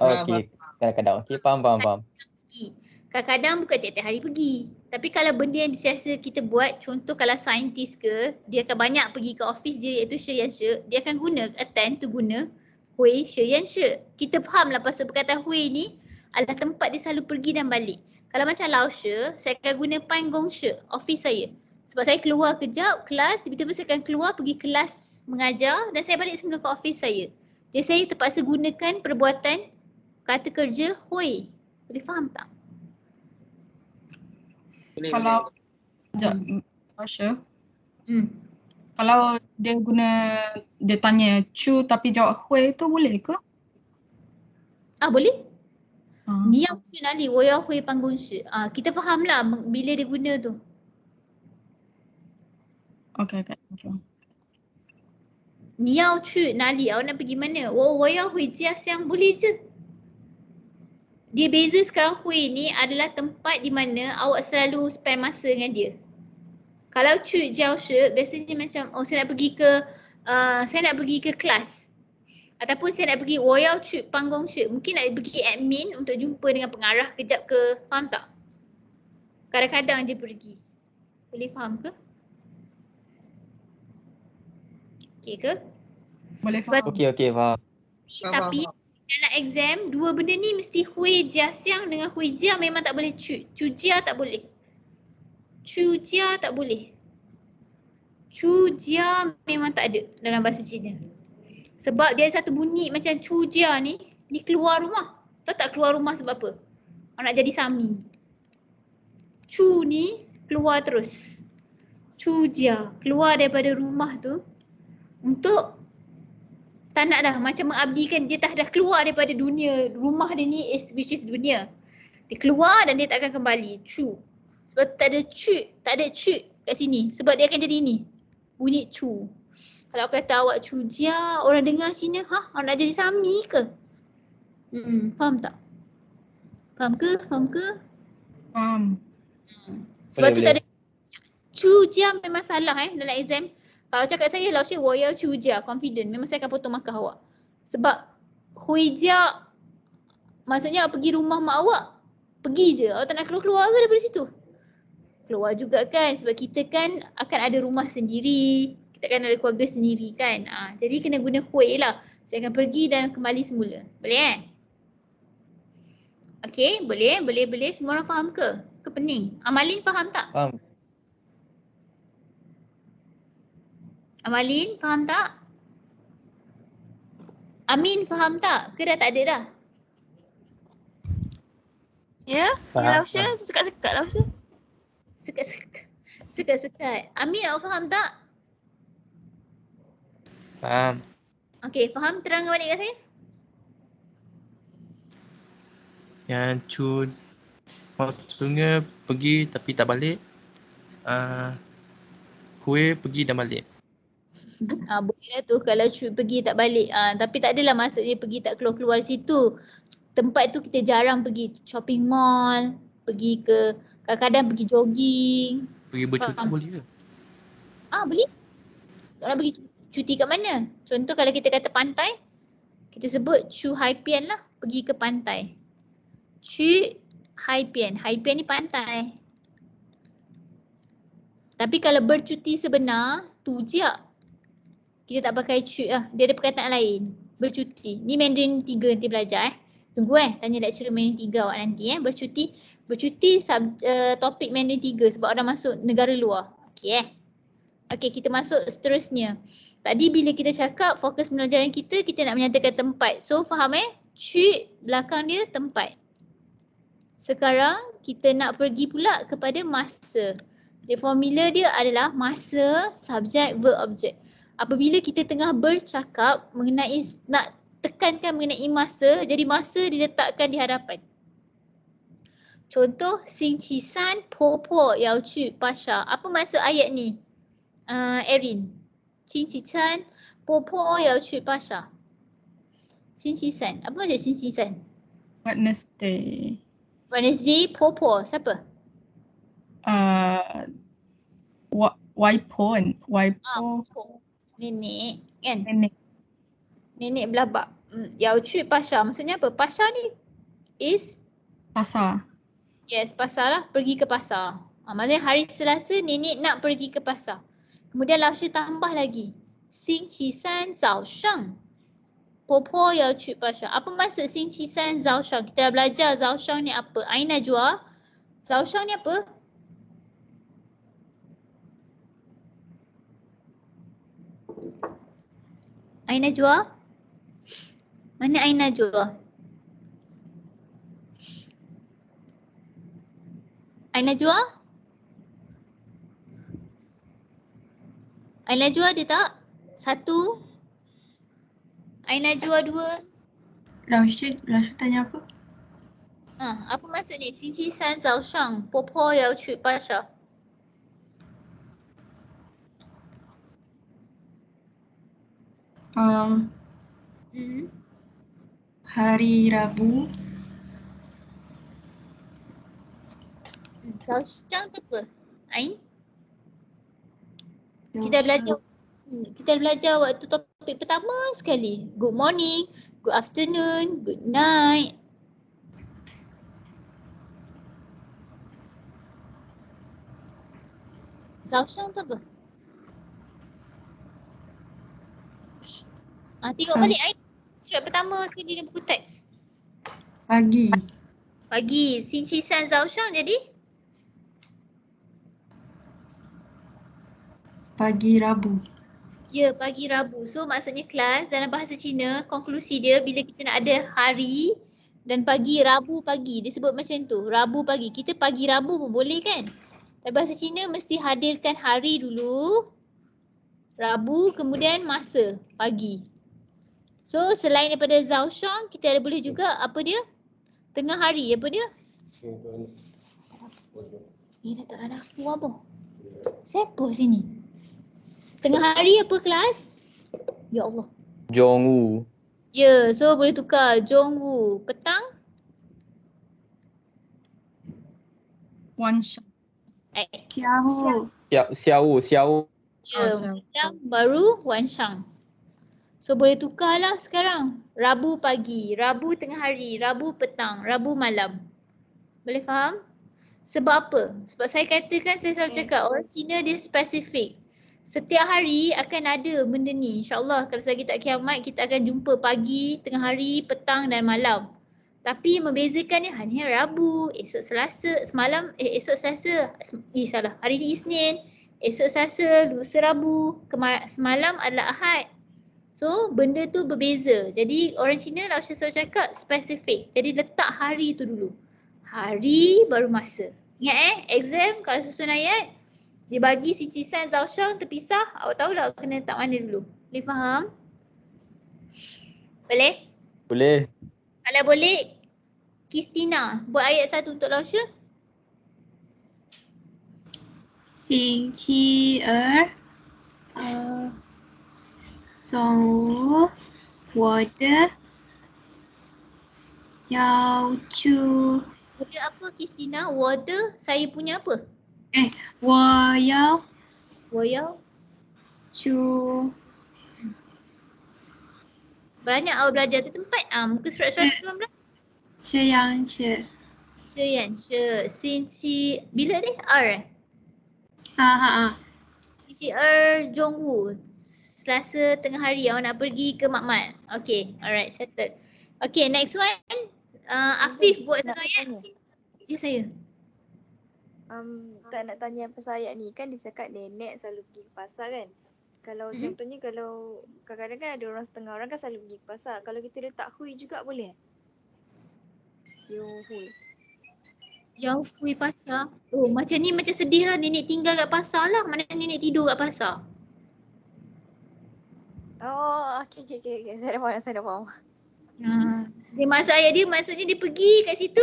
Okey, kadang-kadang. Okey, faham. Pergi. Kadang-kadang bukan tiap-tiap hari pergi. Tapi kalau benda yang biasa kita buat, contoh kalau saintis ke, dia akan banyak pergi ke office dia iaitu shi yan shi, dia akan guna, attend tu guna hui shi yan shi. Kita faham lah pasal perkataan hui ni adalah tempat dia selalu pergi dan balik. Kalau macam lao shi, saya akan guna pan gong shi, office saya. Sebab saya keluar kejap, kelas, tiba-tiba saya akan keluar pergi kelas mengajar dan saya balik semula ke office saya. Jadi saya terpaksa gunakan perbuatan kata kerja hui. Boleh faham tak? Kalau Asha, kalau dia tanya Chu tapi jawab Hui tu boleh ke? Boleh. Ni yang Chu nali, wo yao hui panggung shi. Kita faham lah bila dia guna tu. Okay. Ni yao Chu nali, awak nak pergi mana? Wo yao hui jia xiang, boleh je. Dia beza sekarang hui ni adalah tempat di mana awak selalu spend masa dengan dia. Kalau Chu jiao shi, biasanya macam saya nak pergi ke kelas. Ataupun saya nak pergi wo yao Chu panggung shi. Mungkin nak pergi admin untuk jumpa dengan pengarah kejap ke. Faham tak? Kadang-kadang je pergi. Boleh faham ke? Okey ke? Boleh faham. Okey, faham. Tapi dalam exam, dua benda ni mesti hui jia xiang dengan hui jia memang tak boleh cu. Cu jia tak boleh. Cu jia tak boleh. Cu jia memang tak ada dalam bahasa Cina. Sebab dia ada satu bunyi macam cu jia ni keluar rumah. Tahu tak keluar rumah sebab apa? Orang nak jadi sami. Cu ni keluar terus. Cu jia keluar daripada rumah tu untuk tak nak dah macam mengabdikan dia dah keluar daripada dunia rumah dia ni which is dunia. Dia keluar dan dia tak akan kembali. Chu. Sebab tak ada cu kat sini. Sebab dia akan jadi ni. Bunyi cu. Kalau aku kata awak cujia, orang dengar Cina, awak nak jadi Sami ke? Faham tak? Faham ke? Faham. Sebab tu Boleh. tak ada cujia memang salah dalam exam. Kalau cakap saya, Laoshi woyao cujia, confident. Memang saya akan potong markah awak. Sebab huijia maksudnya pergi rumah mak awak. Pergi je. Awak tak nak keluar ke daripada situ? Keluar juga kan. Sebab kita kan akan ada rumah sendiri. Kita akan ada keluarga sendiri kan. Jadi kena guna hui lah. Saya akan pergi dan kembali semula. Boleh Okay, boleh. Semua orang faham ke? Ke pening? Amalin faham tak? Faham. Amalin faham tak? Amin faham tak? Ke dah tak ada dah? Ya, Faham, Lausha sekat-sekat Lausha. Sekat-sekat. Amin awak faham tak? Faham. Okay, faham? Terang balik kat saya. Yang cu maksudnya pergi tapi tak balik. Kue pergi dan balik. Boleh lah tu kalau pergi tak balik. Tapi tak adalah maksudnya pergi tak keluar-keluar situ. Tempat tu kita jarang pergi shopping mall, pergi ke kadang-kadang pergi jogging. Pergi bercuti Faham. boleh ke? Boleh. Kalau pergi cuti kat mana? Contoh kalau kita kata pantai, kita sebut Chu Hai Pian lah, pergi ke pantai. Chu Hai Pian. Hai Pian ni pantai. Tapi kalau bercuti sebenar, tujia. Kita tak pakai cu lah. Dia ada perkataan lain. Bercuti. Ni Mandarin 3 nanti belajar Tunggu tanya lecturer Mandarin 3 awak nanti Bercuti. Bercuti topik Mandarin 3 sebab orang masuk negara luar. Okey Okey, kita masuk seterusnya. Tadi bila kita cakap fokus pembelajaran kita nak menyatakan tempat. So faham cu belakang dia tempat. Sekarang kita nak pergi pula kepada masa. Dia formula dia adalah masa, subjek, verb, objek. Apabila kita tengah bercakap mengenai, nak tekankan mengenai masa, jadi masa diletakkan di hadapan. Contoh, Xing Qi San Po Po Yao Chu Pasha. Apa maksud ayat ni? Erin. Xing Qi San Po Po Yao Chu Pasha. Xing Qi San. Apa maksud Xing Qi San? Wednesday. Wednesday Po Po. Siapa? Waipon. Po. Nenek kan? Nenek. Nenek belabak. Yao Chu Pasha. Maksudnya apa? Pasha ni is? Pasar. Yes, pasar lah. Pergi ke pasar. Maksudnya hari Selasa nenek nak pergi ke pasar. Kemudian Laoshi tambah lagi. Xing Qi San Zao Shang. Po Po Yao Chu Pasha. Apa maksud Xing Qi San Zao Shang? Kita dah belajar Zao Shang ni apa. Aina Jua. Zao Shang ni apa? Aina Jua? Mana Aina Jua? Aina Jua? Aina Jua ada tak? 1. Aina Jua 2. Lausha tanya apa? Apa maksud ni? 星期三早上婆婆要去巴沙。Hari Rabu.早上tu apa? Ain? Kita belajar waktu topik pertama sekali. Good morning, good afternoon, good night. Zaushang tu apa? Tengok balik surat pertama sekali dalam buku teks. Pagi. Pagi. Xing Qi San Zaushang jadi? Pagi Rabu. Ya, pagi Rabu. So maksudnya kelas dalam bahasa Cina, konklusi dia bila kita nak ada hari dan pagi, Rabu pagi. Dia sebut macam tu, Rabu pagi. Kita pagi Rabu pun boleh kan? Dalam bahasa Cina mesti hadirkan hari dulu, Rabu, kemudian masa, pagi. So selain daripada Zaushang, kita ada boleh juga apa dia? Tengah hari, apa dia? Dah tak ada aku apa? Siapa sini? Tengah hari apa kelas? Ya Allah. Jongwoo. Ya, so boleh tukar. Jongwoo. Petang? Wanshang. Xiao. Xiao. Ya, Xiao. Wanshang baru Wanshang. So boleh tukar lah sekarang. Rabu pagi, Rabu tengah hari, Rabu petang, Rabu malam. Boleh faham? Sebab apa? Sebab saya katakan, saya selalu cakap orang Cina dia spesifik. Setiap hari akan ada benda ni. InsyaAllah kalau selagi tak kiamat kita akan jumpa pagi, tengah hari, petang dan malam. Tapi membezakannya hanya Rabu, esok Selasa, hari ni Isnin, esok Selasa, lusa Rabu, semalam adalah Ahad. So benda tu berbeza. Jadi orang Cina lah saya selalu cakap spesifik. Jadi letak hari tu dulu. Hari baru masa. Ingat exam kalau susun ayat dia bagi si Cisan Zaushang terpisah, awak tahulah kena letak mana dulu. Boleh faham? Boleh? Boleh. Kalau boleh, Kristina buat ayat 1 untuk Lausha. 星期二，中午我的要去， Ada apa Kristina? Water, saya punya apa? 我要 Woyao. 去 Banyak awak belajar tu tempat muka surat 119. 这样子， Sinci bila ni? R. Sinci R Jongwoo. Selasa tengah hari awak nak pergi ke Makmal. Okay, alright, settled. Okay, next one. Afif buat satu ayat. Ya saya. Tak nak tanya pasal ayat ni, kan dia cakap nenek selalu pergi ke pasar kan. Kalau contohnya kalau kadang-kadang kan ada orang setengah orang kan selalu pergi ke pasar. Kalau kita letak hui juga boleh? Yo hui. Yang hui pasar. Oh macam ni macam sedih lah, nenek tinggal kat pasar lah. Mana nenek tidur kat pasar. Oh, okay. Saya dah faham. Dia masuk ayat dia maksudnya dia pergi kat situ.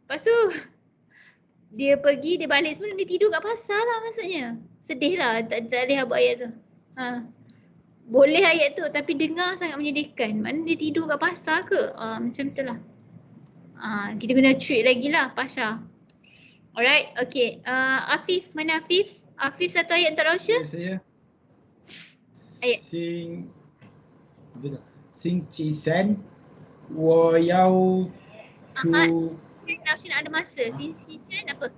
Lepas tu dia pergi, dia balik semua, dia tidur kat pasar lah maksudnya. Sedih lah tak boleh buat ayat tu. Boleh ayat tu tapi dengar sangat menyedihkan. Mana dia tidur kat pasar ke? Macam tu lah. Kita guna treat lagi lah Pasha. Alright, okay. Afif, mana Afif? Afif satu ayat untuk Rausha. Saya. Ayat. 星期三我要去 Rausha nak ada masa. Sisi apa?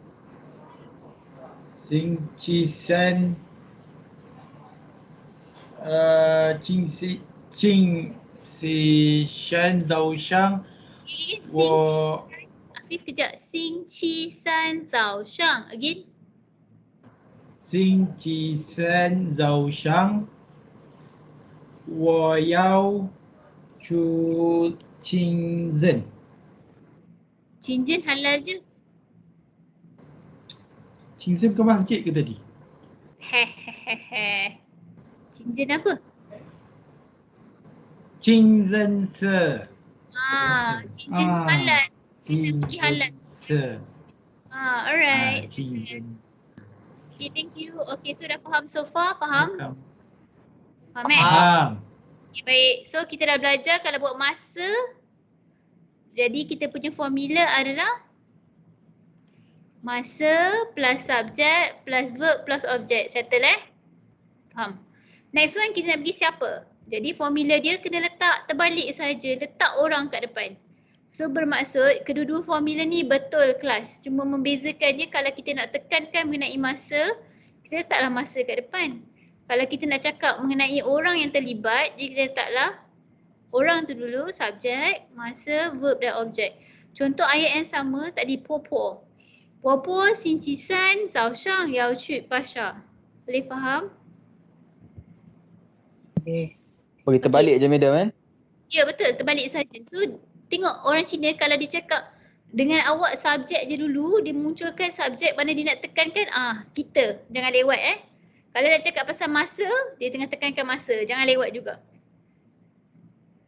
星期三星期三早上 我 Afif kejap. 星期三早上 again. 星期三早上我要去清真。 Cincin halal je.清真bukan masjid ke tadi? Hehehe. Cincin apa? 清真寺。 Cincin halal. Pergi 清 halal. 真寺。 Alright. 清真。 Okay, thank you. Okay, so dah faham so far? Faham? Faham eh? Faham. Okay, baik. So kita dah belajar kalau buat masa. Jadi kita punya formula adalah masa plus subjek plus verb plus objek. Settle Faham? Next one kita nak pergi siapa? Jadi formula dia kena letak terbalik saja, letak orang kat depan. So bermaksud kedua-dua formula ni betul kelas. Cuma membezakannya kalau kita nak tekankan mengenai masa, kita letaklah masa kat depan. Kalau kita nak cakap mengenai orang yang terlibat, jadi kita letaklah orang tu dulu, subjek, masa, verb dan objek. Contoh ayat yang sama tadi Popo. Popo, Sinchisan, Zaushang, Yaochu, Pasha. Boleh faham? Boleh terbalik je madam kan? Ya betul, terbalik saja. So tengok orang Cina kalau dia cakap dengan awak subjek je dulu, dia munculkan subjek mana dia nak tekankan kita. Jangan lewat Kalau nak cakap pasal masa, dia tengah tekankan masa. Jangan lewat juga.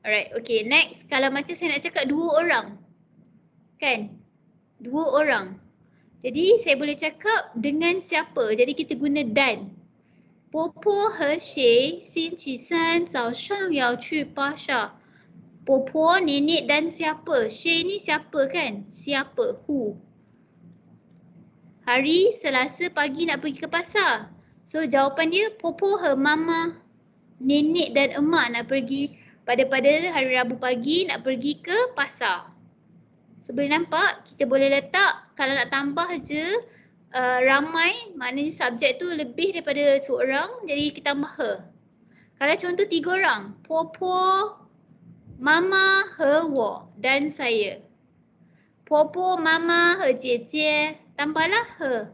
Alright, okay. Next, kalau macam saya nak cakap dua orang. Kan? 2 orang. Jadi saya boleh cakap dengan siapa? Jadi kita guna dan. 婆婆和谁星期三早上要去巴萨？婆婆, nenek dan siapa? Shay ni siapa kan? Siapa? Who? Hari Selasa pagi nak pergi ke pasar. So jawapan dia popo her mama, nenek dan emak nak pergi pada hari Rabu pagi nak pergi ke pasar. So boleh nampak kita boleh letak kalau nak tambah je ramai, maknanya subjek tu lebih daripada seorang, jadi kita tambah her. Kalau contoh 3 orang, popo, mama, her, wo dan saya. Popo, mama, her, 姐姐 tambahlah her.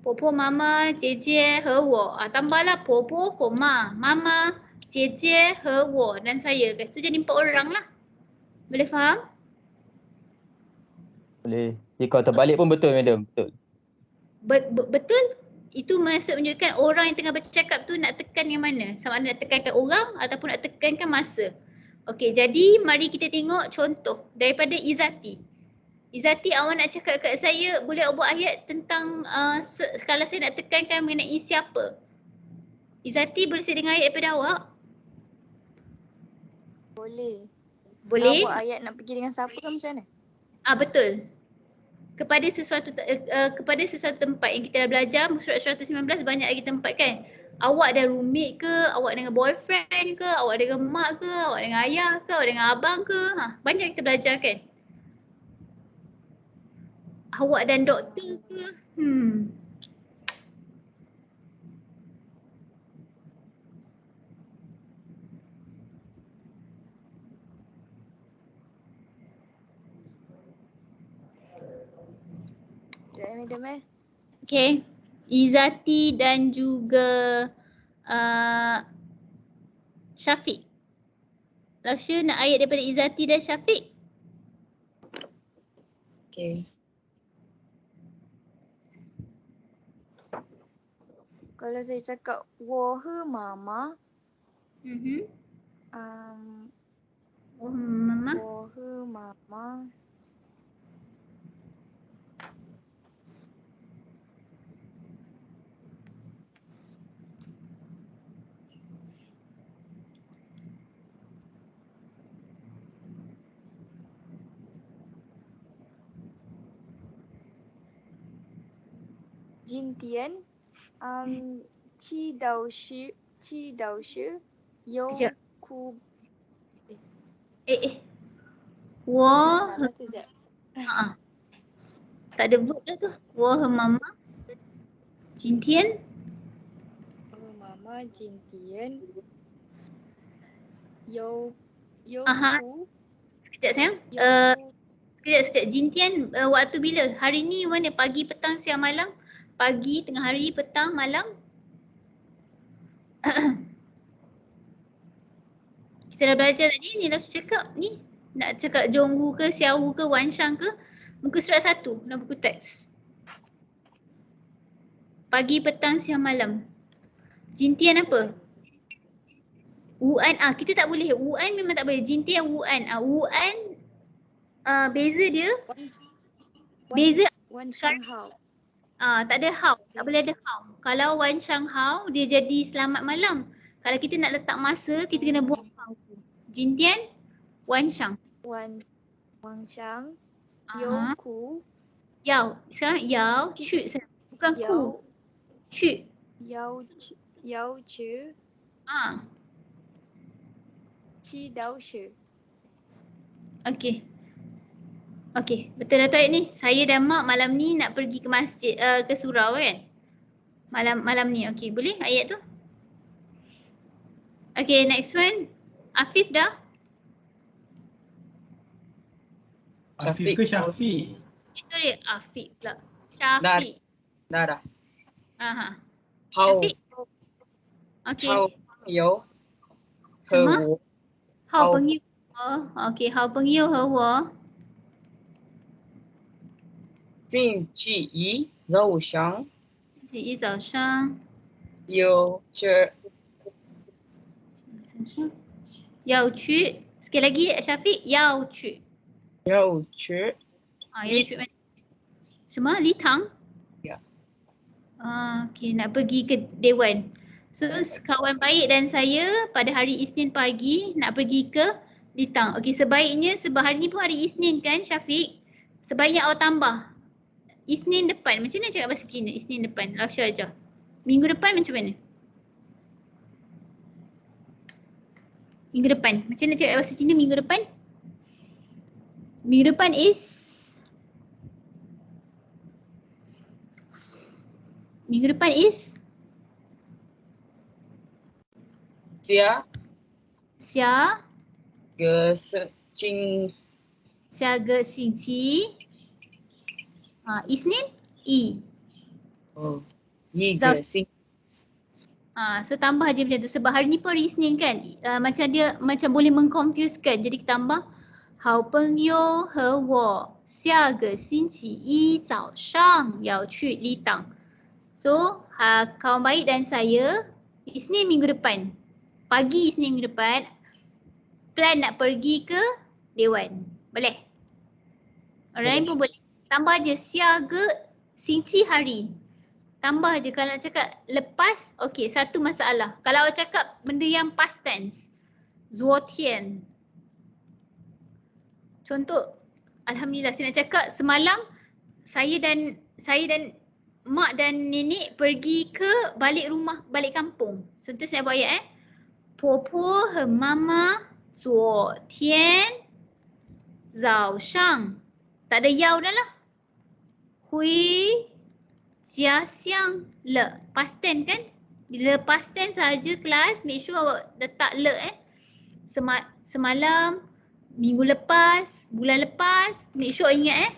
Popo, mama, 姐姐 和我 tambahlah popo, koma, mama, 姐姐 和我 dan saya. So jadi 4 orang lah. Boleh faham? Boleh. Jadi kalau terbalik pun betul madam, betul. Betul. Itu maksud menunjukkan orang yang tengah bercakap tu nak tekan yang mana? Sama ada nak tekankan orang ataupun nak tekankan masa. Okey, jadi mari kita tengok contoh daripada Izati. Izati, awak nak cakap kat saya, boleh awak buat ayat tentang kalau saya nak tekankan mengenai siapa? Izati, boleh saya dengar ayat daripada awak? Boleh. Boleh? Awak ayat nak pergi dengan siapa ke macam mana? Betul. Kepada sesuatu tempat yang kita dah belajar, surat 119 banyak lagi tempat kan? Awak dan roommate ke, awak dengan boyfriend ke, awak dengan mak ke, awak dengan ayah ke, awak dengan abang ke, banyak kita belajar kan? Awak dan doktor ke? Madam Okay. Izati dan juga Syafiq. Laksha nak ayat daripada Izati dan Syafiq? Okay. Kalau saya cakap 我和妈妈 Oh, mama. 我和妈妈 今天祈祷时有哭 Wah. salah tu je. Tak ada verb dah tu. Wah, mama. 今天我和妈妈今天有哭 Sekejap sayang. 有 Sekejap. Jintian waktu bila? Hari ni mana? Pagi, petang, siang, malam? Pagi, tengah hari, petang, malam? Kita dah belajar tadi. Ni lah cakap ni. Nak cakap Jonggu ke, Xiaowu ke, Wanshang ke. Muka surat 1 dalam buku teks. Pagi, petang, siang, malam. Jintian apa? Wuan. Kita tak boleh. Wuan memang tak boleh. Jintian Wuan. Wuan beza dia. Beza Wan sekarang. Shanghao. Tak ada how. Tak boleh ada how. Kalau Wan Shanghao dia jadi selamat malam. Kalau kita nak letak masa, kita kena buang how. Jintian Wan Shang. Wan Shang. Aha. Yo ku. Yao. Sekarang Yao. Cu. Bukan ku. Cu. Yao Chu. Qi Dao Shi. Okey, betul dah Taib ni. Saya dan Mak malam ni nak pergi ke masjid, ke surau kan? Malam ni. Okey, boleh ayat tu? Okey, next one. Afif dah? Afif ke Syafiq? Sorry, Afif pula. Syafiq. Dah. Aha. 好 Syafiq. Okey. 好朋友和什么我好朋友，OK，好朋友和我星期一早上星期一早上有着要去，sekali lagi Syafiq, 要去 Yang shoot mana? Semua Litang? Ya. Okay, nak pergi ke Dewan. So kawan baik dan saya pada hari Isnin pagi nak pergi ke Litang. Okay, sebaiknya sebab hari ni pun hari Isnin kan Syafiq? Sebaiknya awak tambah Isnin depan. Macam mana cakap bahasa Cina Isnin depan? Laksha ajar. Minggu depan macam mana? Minggu depan. Macam mana cakap bahasa Cina minggu depan? Minggu depan is Xia Xia ge Qing Ge Xing Qi. Isnin I. Yi Zao- ge Xing. So tambah je macam tu sebab hari ni pun hari Isnin kan. Macam dia macam boleh mengconfusekan. Jadi kita tambah Hao Peng Yo He Wo Xia Ge Xing Qi Yi Zao Shang Yao Cu Litang. So kawan baik dan saya Isnin minggu depan. Pagi Isnin minggu depan plan nak pergi ke Dewan. Boleh? Orang lain pun boleh. Tambah je Xia Ge Xing Qi hari. Tambah je kalau nak cakap lepas, okey satu masalah. Kalau awak cakap benda yang past tense, Zuotian. Contoh, Alhamdulillah saya nak cakap semalam saya dan mak dan nenek pergi ke balik rumah, balik kampung. Contoh saya buat ayat Popo和妈妈昨天早上 tak ada yao dah lah. Hui jia xiang le. Past tense kan? Bila past tense saja kelas, make sure awak letak le Semalam, minggu lepas, bulan lepas, make sure ingat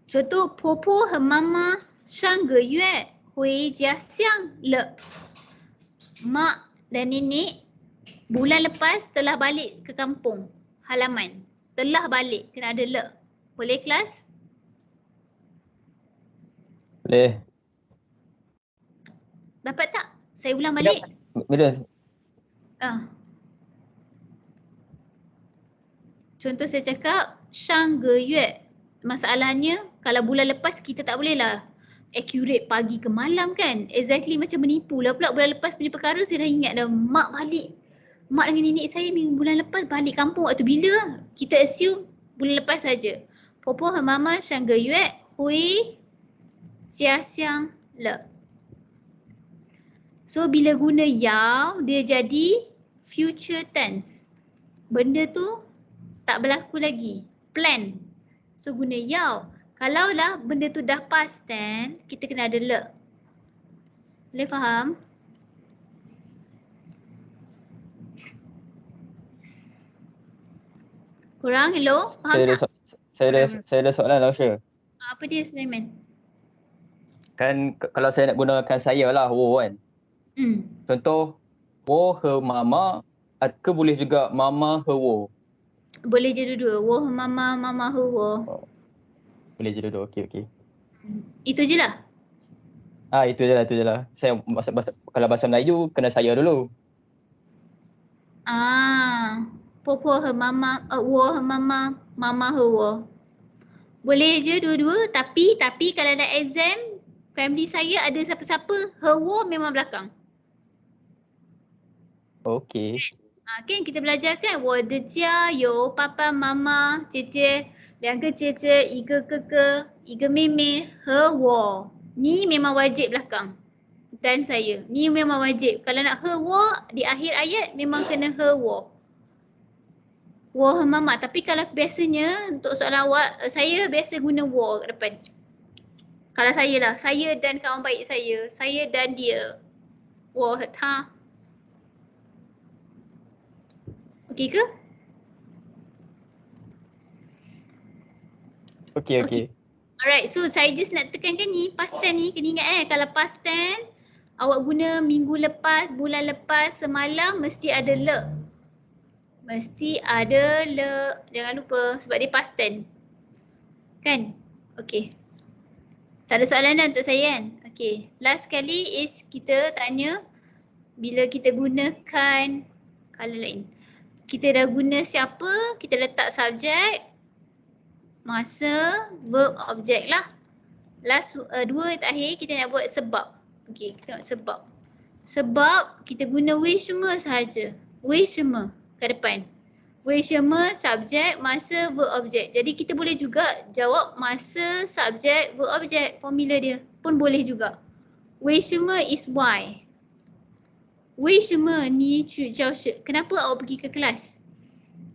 Contoh, 婆婆和妈妈上个月回家乡了. Mak dan nenek bulan lepas telah balik ke kampung halaman. Telah balik, kena ada le. Boleh kelas? Boleh. Dapat tak? Saya ulang balik. Madam, Contoh saya cakap 上个月. Masalahnya kalau bulan lepas kita tak boleh lah accurate pagi ke malam kan. Exactly macam menipu lah pula bulan lepas punya perkara saya dah ingat dah. Mak dengan nenek saya bulan lepas balik kampung waktu bila? Kita assume bulan lepas saja. 婆婆和妈妈上个月回家乡了. So bila guna yao dia jadi future tense. Benda tu tak berlaku lagi. Plan. So guna yao. Kalau lah benda tu dah past tense, kita kena ada le. Boleh faham? Kurang? Hello? Faham tak? saya ada soalan lah Syah. Apa dia Sulaiman? Kan kalau saya nak gunakan saya lah, wo kan. Contoh, wo he mama, ke boleh juga mama he wo? Boleh je dua-dua. Wo he mama, mama he wo. Boleh je dua-dua, okey. Itu je lah? Itu je lah. Saya kalau bahasa Melayu, kena saya dulu. 婆婆和妈妈, 我和妈妈, mama和我. Boleh je dua-dua tapi kalau ada exam, family saya ada siapa-siapa, he wo memang belakang. Okey. Kan kita belajar kan, 我的家有爸爸妈妈姐姐两个姐姐一个哥哥一个妹妹和我. Ni memang wajib belakang. Dan saya. Ni memang wajib. Kalau nak he wo di akhir ayat memang kena he wo. Wo he mama. Tapi kalau biasanya untuk soalan awak, saya biasa guna wo kat depan. Kalau saya lah. Saya dan kawan baik saya. Saya dan dia. Wo he ta. Okey ke? Okey. Alright, so saya just nak tekankan ni, past tense ni, kena ingat kalau past tense, awak guna minggu lepas, bulan lepas, semalam mesti ada le. Mesti ada le, jangan lupa sebab dia past tense. Kan? Okey. Tak ada soalan dah untuk saya kan? Okey, last kali is kita tanya bila kita gunakan kala lain. Kita dah guna siapa, kita letak subjek, masa, verb, objek lah. Last dua terakhir kita nak buat sebab. Okey, kita tengok sebab. Sebab kita guna 为什么 sahaja. 为什么 kat depan. 为什么subjek, masa, verb, objek. Jadi kita boleh juga jawab masa, subjek, verb, objek. Formula dia pun boleh juga. 为什么 is why. 为什么你去教室? Kenapa awak pergi ke kelas?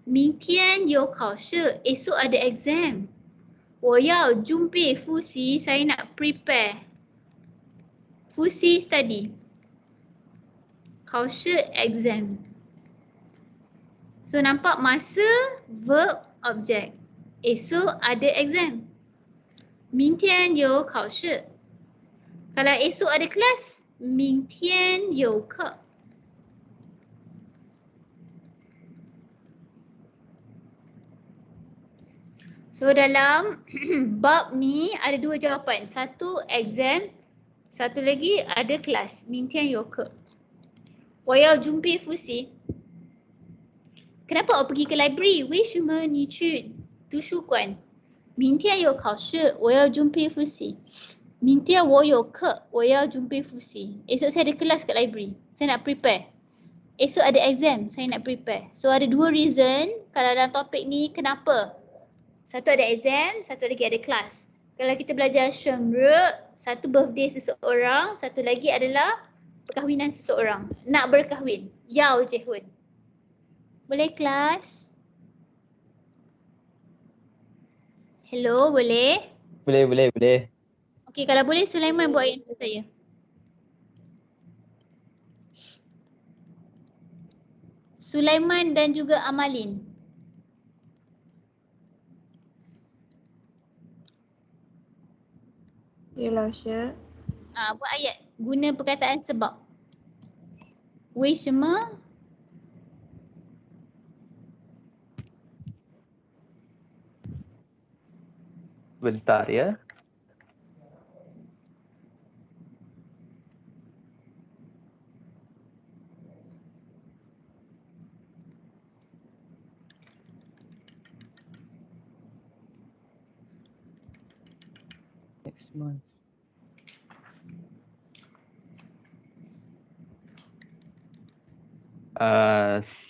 明天有考试, esok ada exam. 我要准备复习, saya nak prepare. 复习 study. 考试 exam. So nampak masa, verb, objek. Esok ada exam. 明天有考试. Kalau esok ada kelas, 明天有课. So dalam bab ni ada dua jawapan. Satu exam, satu lagi ada kelas. 明天有课. 我要准备复习. Kenapa awak pergi ke library? 为什么你去图书馆? 明天有考试，我要准备复习。明天我有课，我要准备复习. Esok saya ada kelas kat library. Saya nak prepare. Esok ada exam, saya nak prepare. So ada dua reason kalau dalam topik ni kenapa. Satu ada exam, satu lagi ada kelas. Kalau kita belajar Shengre, satu birthday seseorang, satu lagi adalah perkahwinan seseorang. Nak berkahwin. Yao Jehun. Boleh kelas? Hello, boleh? Boleh. Okey, kalau boleh Sulaiman buat yang saya. Sulaiman dan juga Amalin. Yalah Syed. Buat ayat. Guna perkataan sebab. 为什么? Bentar ya. Next month.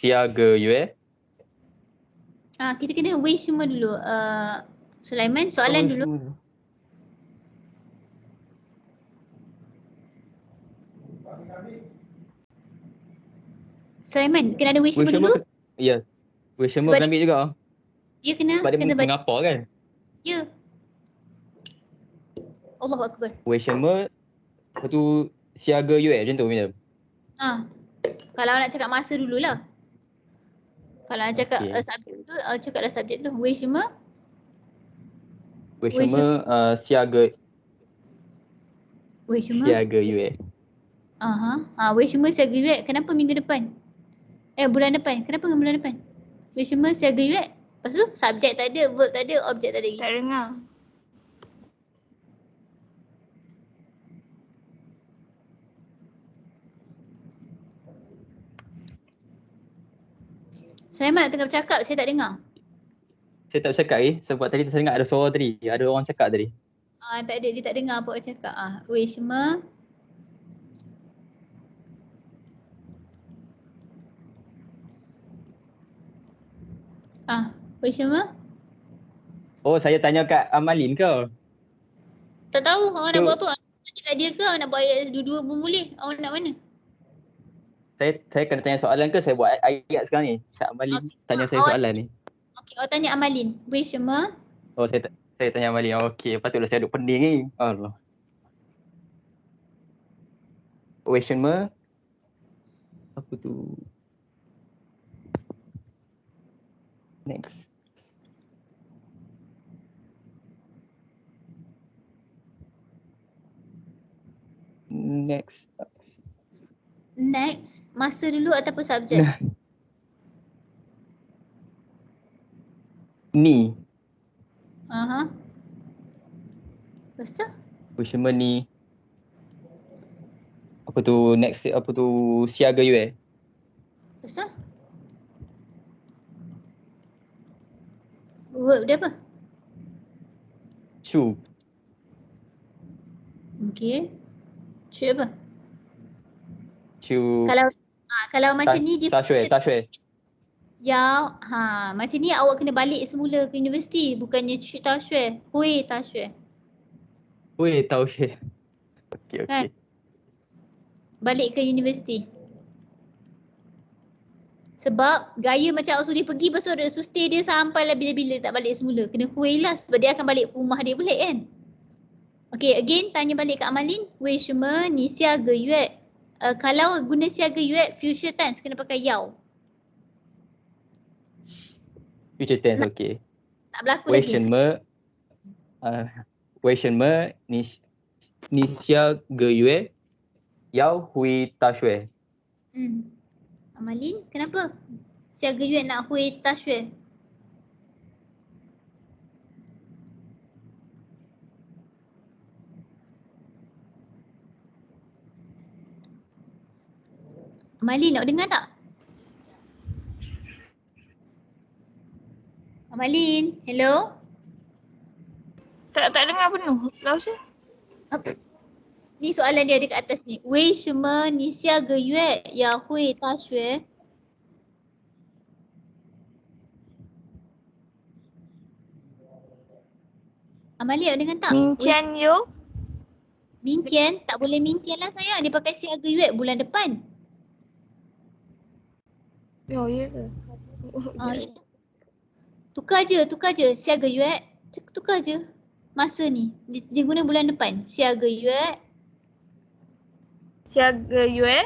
Siaga yue. Kita kena 为什么 dulu. Sulaiman, soalan dulu. Sulaiman, kena ada 为什么 dulu? Ya. 为什么Sebab kena ambil juga? Ya kena. Sebab dia Kena mengapa kan? Ya. Allahu Akbar. 为什么? Lepas tu siaga yue macam tu macam. Kalau nak cakap masa dululah. Kalau nak cakap Okay. subjek dulu, cakaplah subjek dulu. 为什么? 为什么siaga 为什么? siaga yue? 为什么 siaga yue? Kenapa minggu depan? Bulan depan. Kenapa dengan bulan depan? 为什么 siaga yue? Lepas tu subjek tak ada, verb tak ada, objek tak ada lagi. Tak dengar. Sulaiman tengah bercakap, saya tak dengar. Saya tak bercakap sebab tadi saya dengar ada suara tadi. Ada orang cakap tadi. Tak ada, dia tak dengar apa awak cakap. 为什么? Wei Shema? Oh, saya tanya kat Amalin ke? Tak tahu awak nak buat apa? Nak cakap dia ke? Awak nak buat ayat dua-dua pun boleh. Awak nak mana? Saya kena tanya soalan ke saya buat ayat sekarang ni? Amalin tanya saya soalan ni. Okey, awak tanya Amalin. Wei Shema? Oh, saya tanya Amalin. Okey, patutlah saya duduk pening ni. Allah. Wei Shema? Apa tu? Next. Next. Masa dulu ataupun subjek? Ni. Lepas tu? Wei Shema ni. Apa tu next, apa tu siaga yue? Lepas tu? Verb dia apa? Shu. Okey. Shu apa? Shu. Kalau macam ni dia Tashue. Yao, macam ni awak kena balik semula ke universiti, bukannya Chu Tashue, Hui Tashue. Hui Tashue. Okey. Kan? Balik ke universiti. Sebab gaya macam awak suruh dia pergi, lepas tu ada stay dia sampai lah bila-bila tak balik semula. Kena Hui lah sebab dia akan balik ke rumah dia balik kan. Okay, again tanya balik kat Amalin. Wei Shuma ni siaga yue. Kalau guna siaga yue, future tense kena pakai yao. Future tense, okey. Tak berlaku Wei lagi. Shen me ni xia ge yue yao hui ta xue. Amalin, kenapa? Siaga yue nak hui ta xue. Amalin nak dengar tak? Amalin, hello? Tak dengar penuh. Laos Apa? Ni soalan dia ada kat atas ni. Wei shime ni siaga yue ya hui ta xue? Amalin nak dengar tak? Mintian yo. Mintian? Tak boleh mintian lah sayang. Dia pakai siaga yue bulan depan. Oh, ya ke? Ya. Tukar je. Siaga yue. Tukar je. Masa ni. Dia guna bulan depan. Siaga yue. Siaga yue.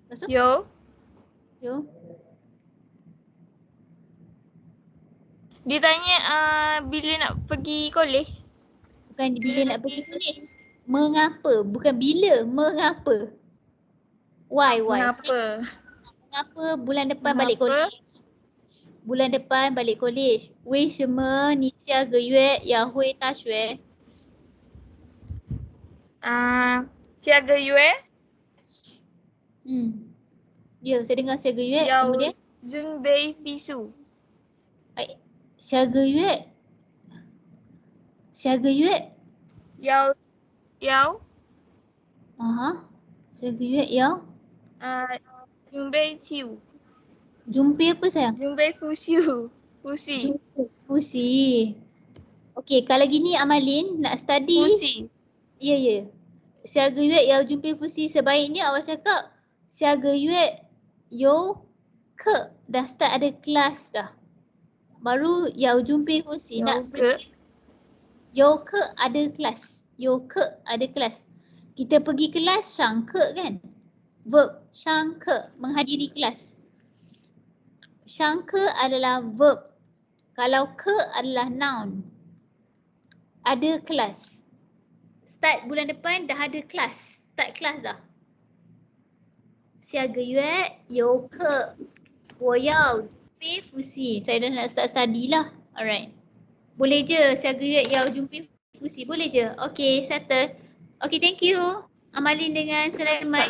Lepas tu? Yo. Dia tanya bila nak pergi college. Bukan bila nak pergi college. Mengapa? Bukan bila. Mengapa? Why? Mengapa bulan depan balik college? Bulan depan balik college. Wei shime ni siaga yue ya hui ta xue? Siaga yue. Ya, saya dengar siaga yue. Yao Kemudian? Junbei Fisu. Siaga yue. Yao. Siaga yue yao. Junbei Ciu. Jumpa apa sayang? Junbei Fusiu. Fusi. Okey, kalau gini Amalin nak study. Fusi. Ya. Siaga yue yao jumpa fusi, sebaiknya awak cakap siaga yue yo ke dah start ada kelas dah. Baru yao jumpa fusi nak yo ke ada kelas. Kita pergi kelas shang ke kan? Verb shang ke, menghadiri kelas. Shang ke adalah verb. Kalau ke adalah noun. Ada kelas. Start bulan depan dah ada kelas. Start kelas dah. Siaga yue yo ke wo yao jumpa fusi. Saya dah nak start study lah. Alright. Boleh je siaga yue yao jumpa fusi. Boleh je. Okay, settle. Okay, thank you. Amalin dengan Sulaiman.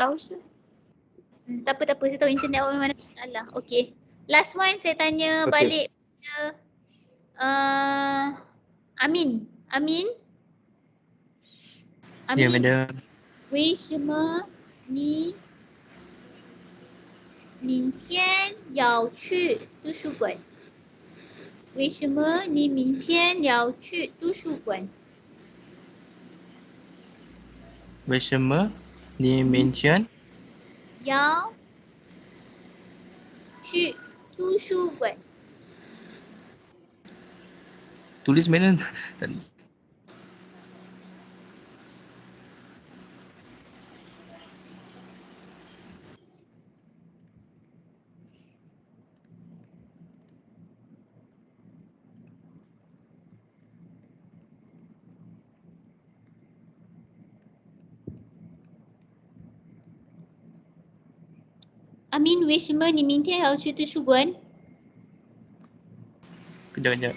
Tak apa. Saya tahu internet awak memang ada masalah. Okay. Last one saya tanya balik pada Amin. Ya, madam. Wei shime ni mingtian yao qu tushugwan? Wei shime ni mingtian yao qu tushugwan? 为什么你明天要去图书馆？ tulis mana? Amin 为什么你明天还要去图书馆？ Kejap.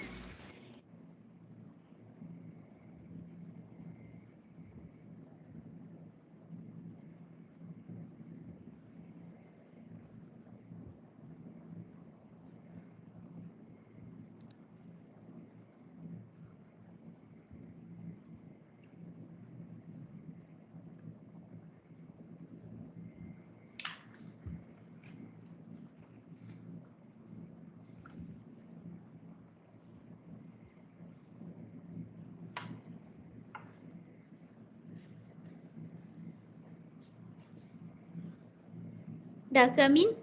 Dah ke Amin?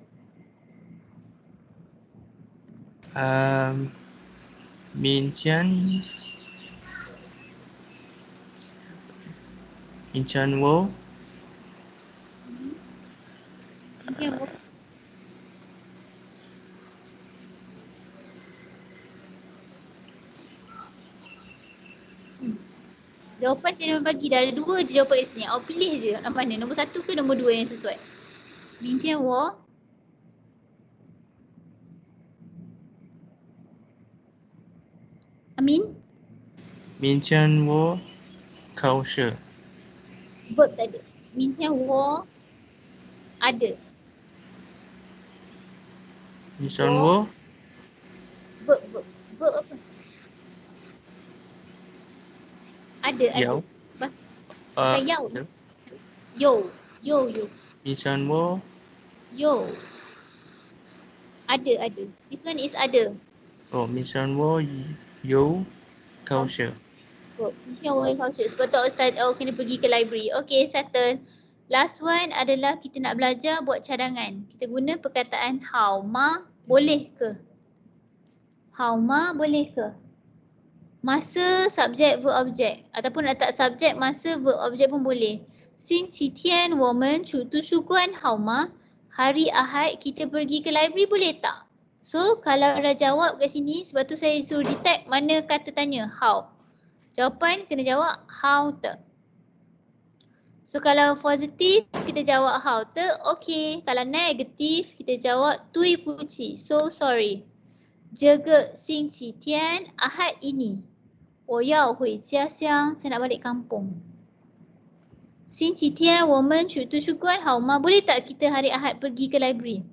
Min Chan Wo. Min Wo. Jawapan saya dah bagi dah. Ada 2 je jawapan kat sini. Awak pilih je nak mana. Nombor 1 ke nombor 2 yang sesuai. Min Tian Wo. Amin. Min Chan Wo Kao She. Verb tak ada. Min Tian Wo ada. Min Chan Wo Verb apa? Ada. Yao. Bukan yao. Yo. Min Chan Wo Yo. Ada. This one is ada. Min Chan Wo Yo Kao She. Mungkin awak kau sebab tu awak kena pergi ke library. Okay, settle. Last one adalah kita nak belajar buat cadangan. Kita guna perkataan how ma boleh ke? How ma boleh ke? Masa subjek verb objek ataupun letak subjek masa verb objek pun boleh. 星期天我们去图书馆好吗? Hari Ahad kita pergi ke library boleh tak? So kalau dah jawab kat sini sebab tu saya suruh detect mana kata tanya how. Jawapan kena jawab how te. So kalau positif kita jawab how te, okay. Kalau negatif kita jawab tui puci, so sorry. 这个星期天 Ahad ini 我要回家乡 saya nak balik kampung. 星期天我们去图书馆好吗? Boleh tak kita hari Ahad pergi ke library?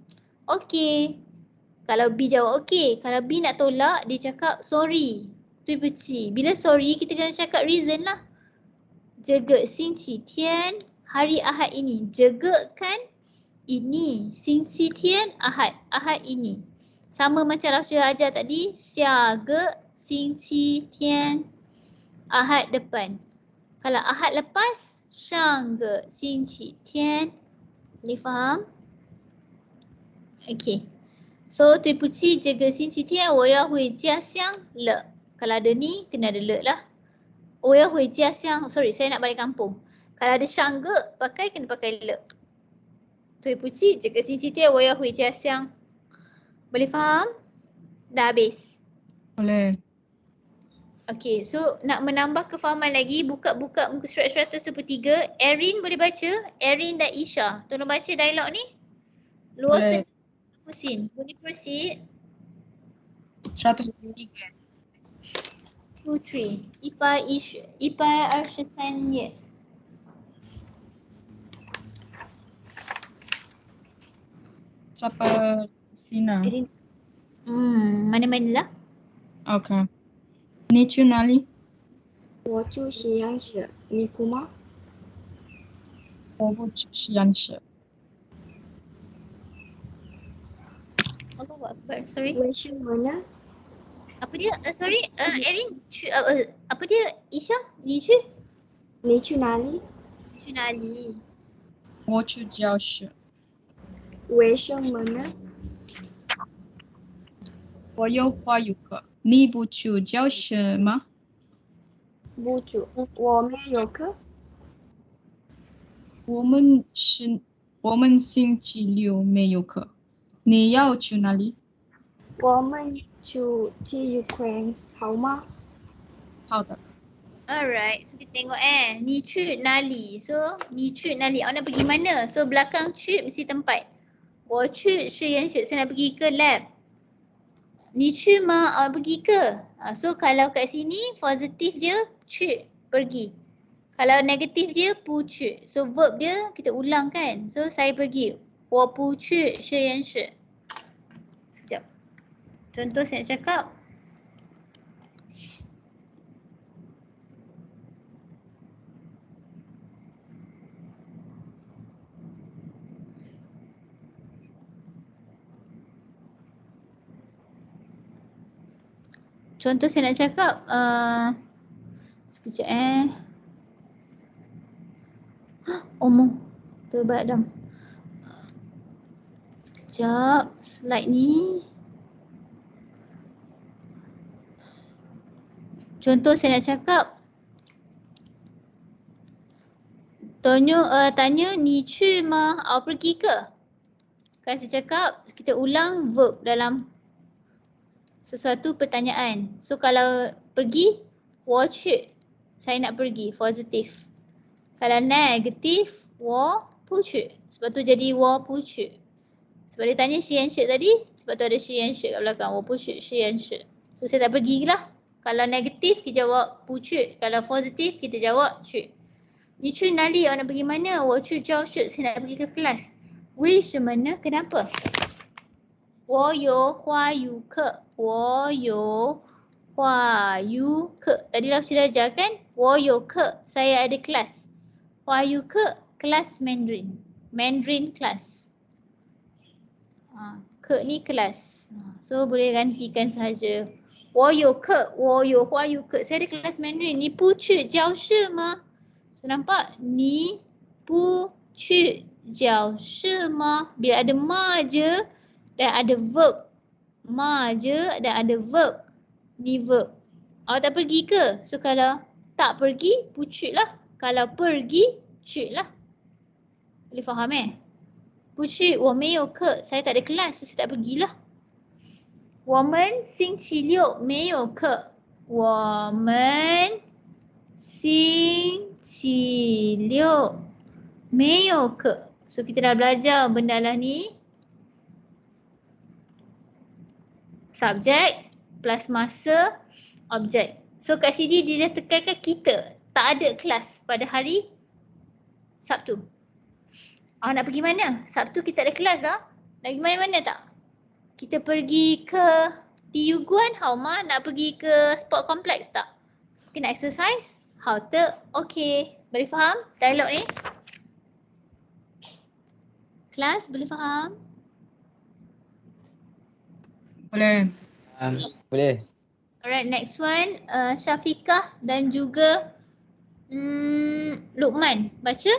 Okay. Kalau B jawab okay. Kalau B nak tolak dia cakap sorry. Tui puci. Bila sorry kita kena cakap reason lah. 这个星期天 hari Ahad ini. 这个kan ini. 星期天 Ahad. Ahad ini. Sama macam Rasul ajar tadi. 下个星期天 Ahad depan. Kalau Ahad lepas 上个星期天 boleh faham? Okay. So 对不起这个星期天我要回家乡了. Kalau ada ni kena ada le lah. 我要回家乡 sorry saya nak balik kampung. Kalau ada 上个pakai kena pakai le. 对不起这个星期天我要回家乡. Boleh faham? Dah habis. Boleh. Okay, so nak menambah kefahaman lagi, buka-buka muka surat 123. Erin boleh baca? Erin dan Isha. Tolong baca dialog ni. Luar Boleh. Husin. Boleh proceed? 103. Putri. Ipa Arshisan ye. Siapa Sina? Erin. Mana-mana lah. Okay. 你去哪里？我住西安市，你姑妈？我不去西安市。 Allahu Akbar. Sorry. 为什么呢？ Apa dia? Sorry. Erin. Apa dia? Isha? Ni去？你去哪里？你去哪里？我去教室。为什么呢？我有华语课。你不去教室吗？不住，我没有课。我们星期六没有课。你要去哪里？我们去体育馆好吗？好的。 Alright, so kita tengok ni去哪里? So, ni去哪里? Awak nak pergi mana? So, belakang 去mesti tempat. 我去实验室, saya nak pergi ke lab. Ni 去吗? Awak pergi ke? So, kalau kat sini positif dia 去, pergi. Kalau negatif dia 不去. So, verb dia kita ulang kan? So, saya pergi. 我不去实验室. Sekejap. Contoh saya nak cakap. Contoh saya nak cakap, sekejap Omong, terbaik dam. Sekejap, slide ni. Contoh saya nak cakap. Tanya ni cu ma, awak pergi ke? Kan saya cakap kita ulang verb dalam sesuatu pertanyaan. So kalau pergi, 我去, saya nak pergi, positif. Kalau negatif, 我不去. Sebab tu jadi 我不去. Sebab dia tanya 实验室 tadi, sebab tu ada 实验室kat belakang. 我不去实验室. So saya tak pergi lah. Kalau negatif kita jawab 不去. Kalau positif kita jawab 去. 你去哪里? Awak nak pergi mana? 我去教室. Saya nak pergi ke kelas. 为什么呢? Kenapa? 我有华语课. 我有华语课. Tadi lah sudah ajar kan? 我有课. Saya ada kelas. 华语课 kelas Mandarin. Mandarin class. Ke ni kelas. So boleh gantikan sahaja. 我有课. 我有华语课. Saya ada kelas Mandarin. 你不去教室吗? So nampak? 你不去教室吗? Bila ada ma je dan ada verb. Ma je dan ada verb. Ni verb. Awak tak pergi ke? So kalau tak pergi, 不去 lah. Kalau pergi, 去 lah. Boleh faham 不去，我没有课. Saya tak ada kelas, so saya tak pergilah. 我们星期六没有课. 我们星期六没有课. So kita dah belajar benda lah ni. Subjek plus masa, objek. So kat sini dia dah tekankan kita tak ada kelas pada hari Sabtu. Nak pergi mana? Sabtu kita ada kelas lah. Nak pergi mana-mana tak? Kita pergi ke TU Guan, Hauma. Nak pergi ke sport complex tak? Kita nak exercise? How to? Okay. Boleh faham dialog ni? Kelas boleh faham? Boleh. Boleh. Alright, next one. Syafiqah dan juga Luqman. Baca.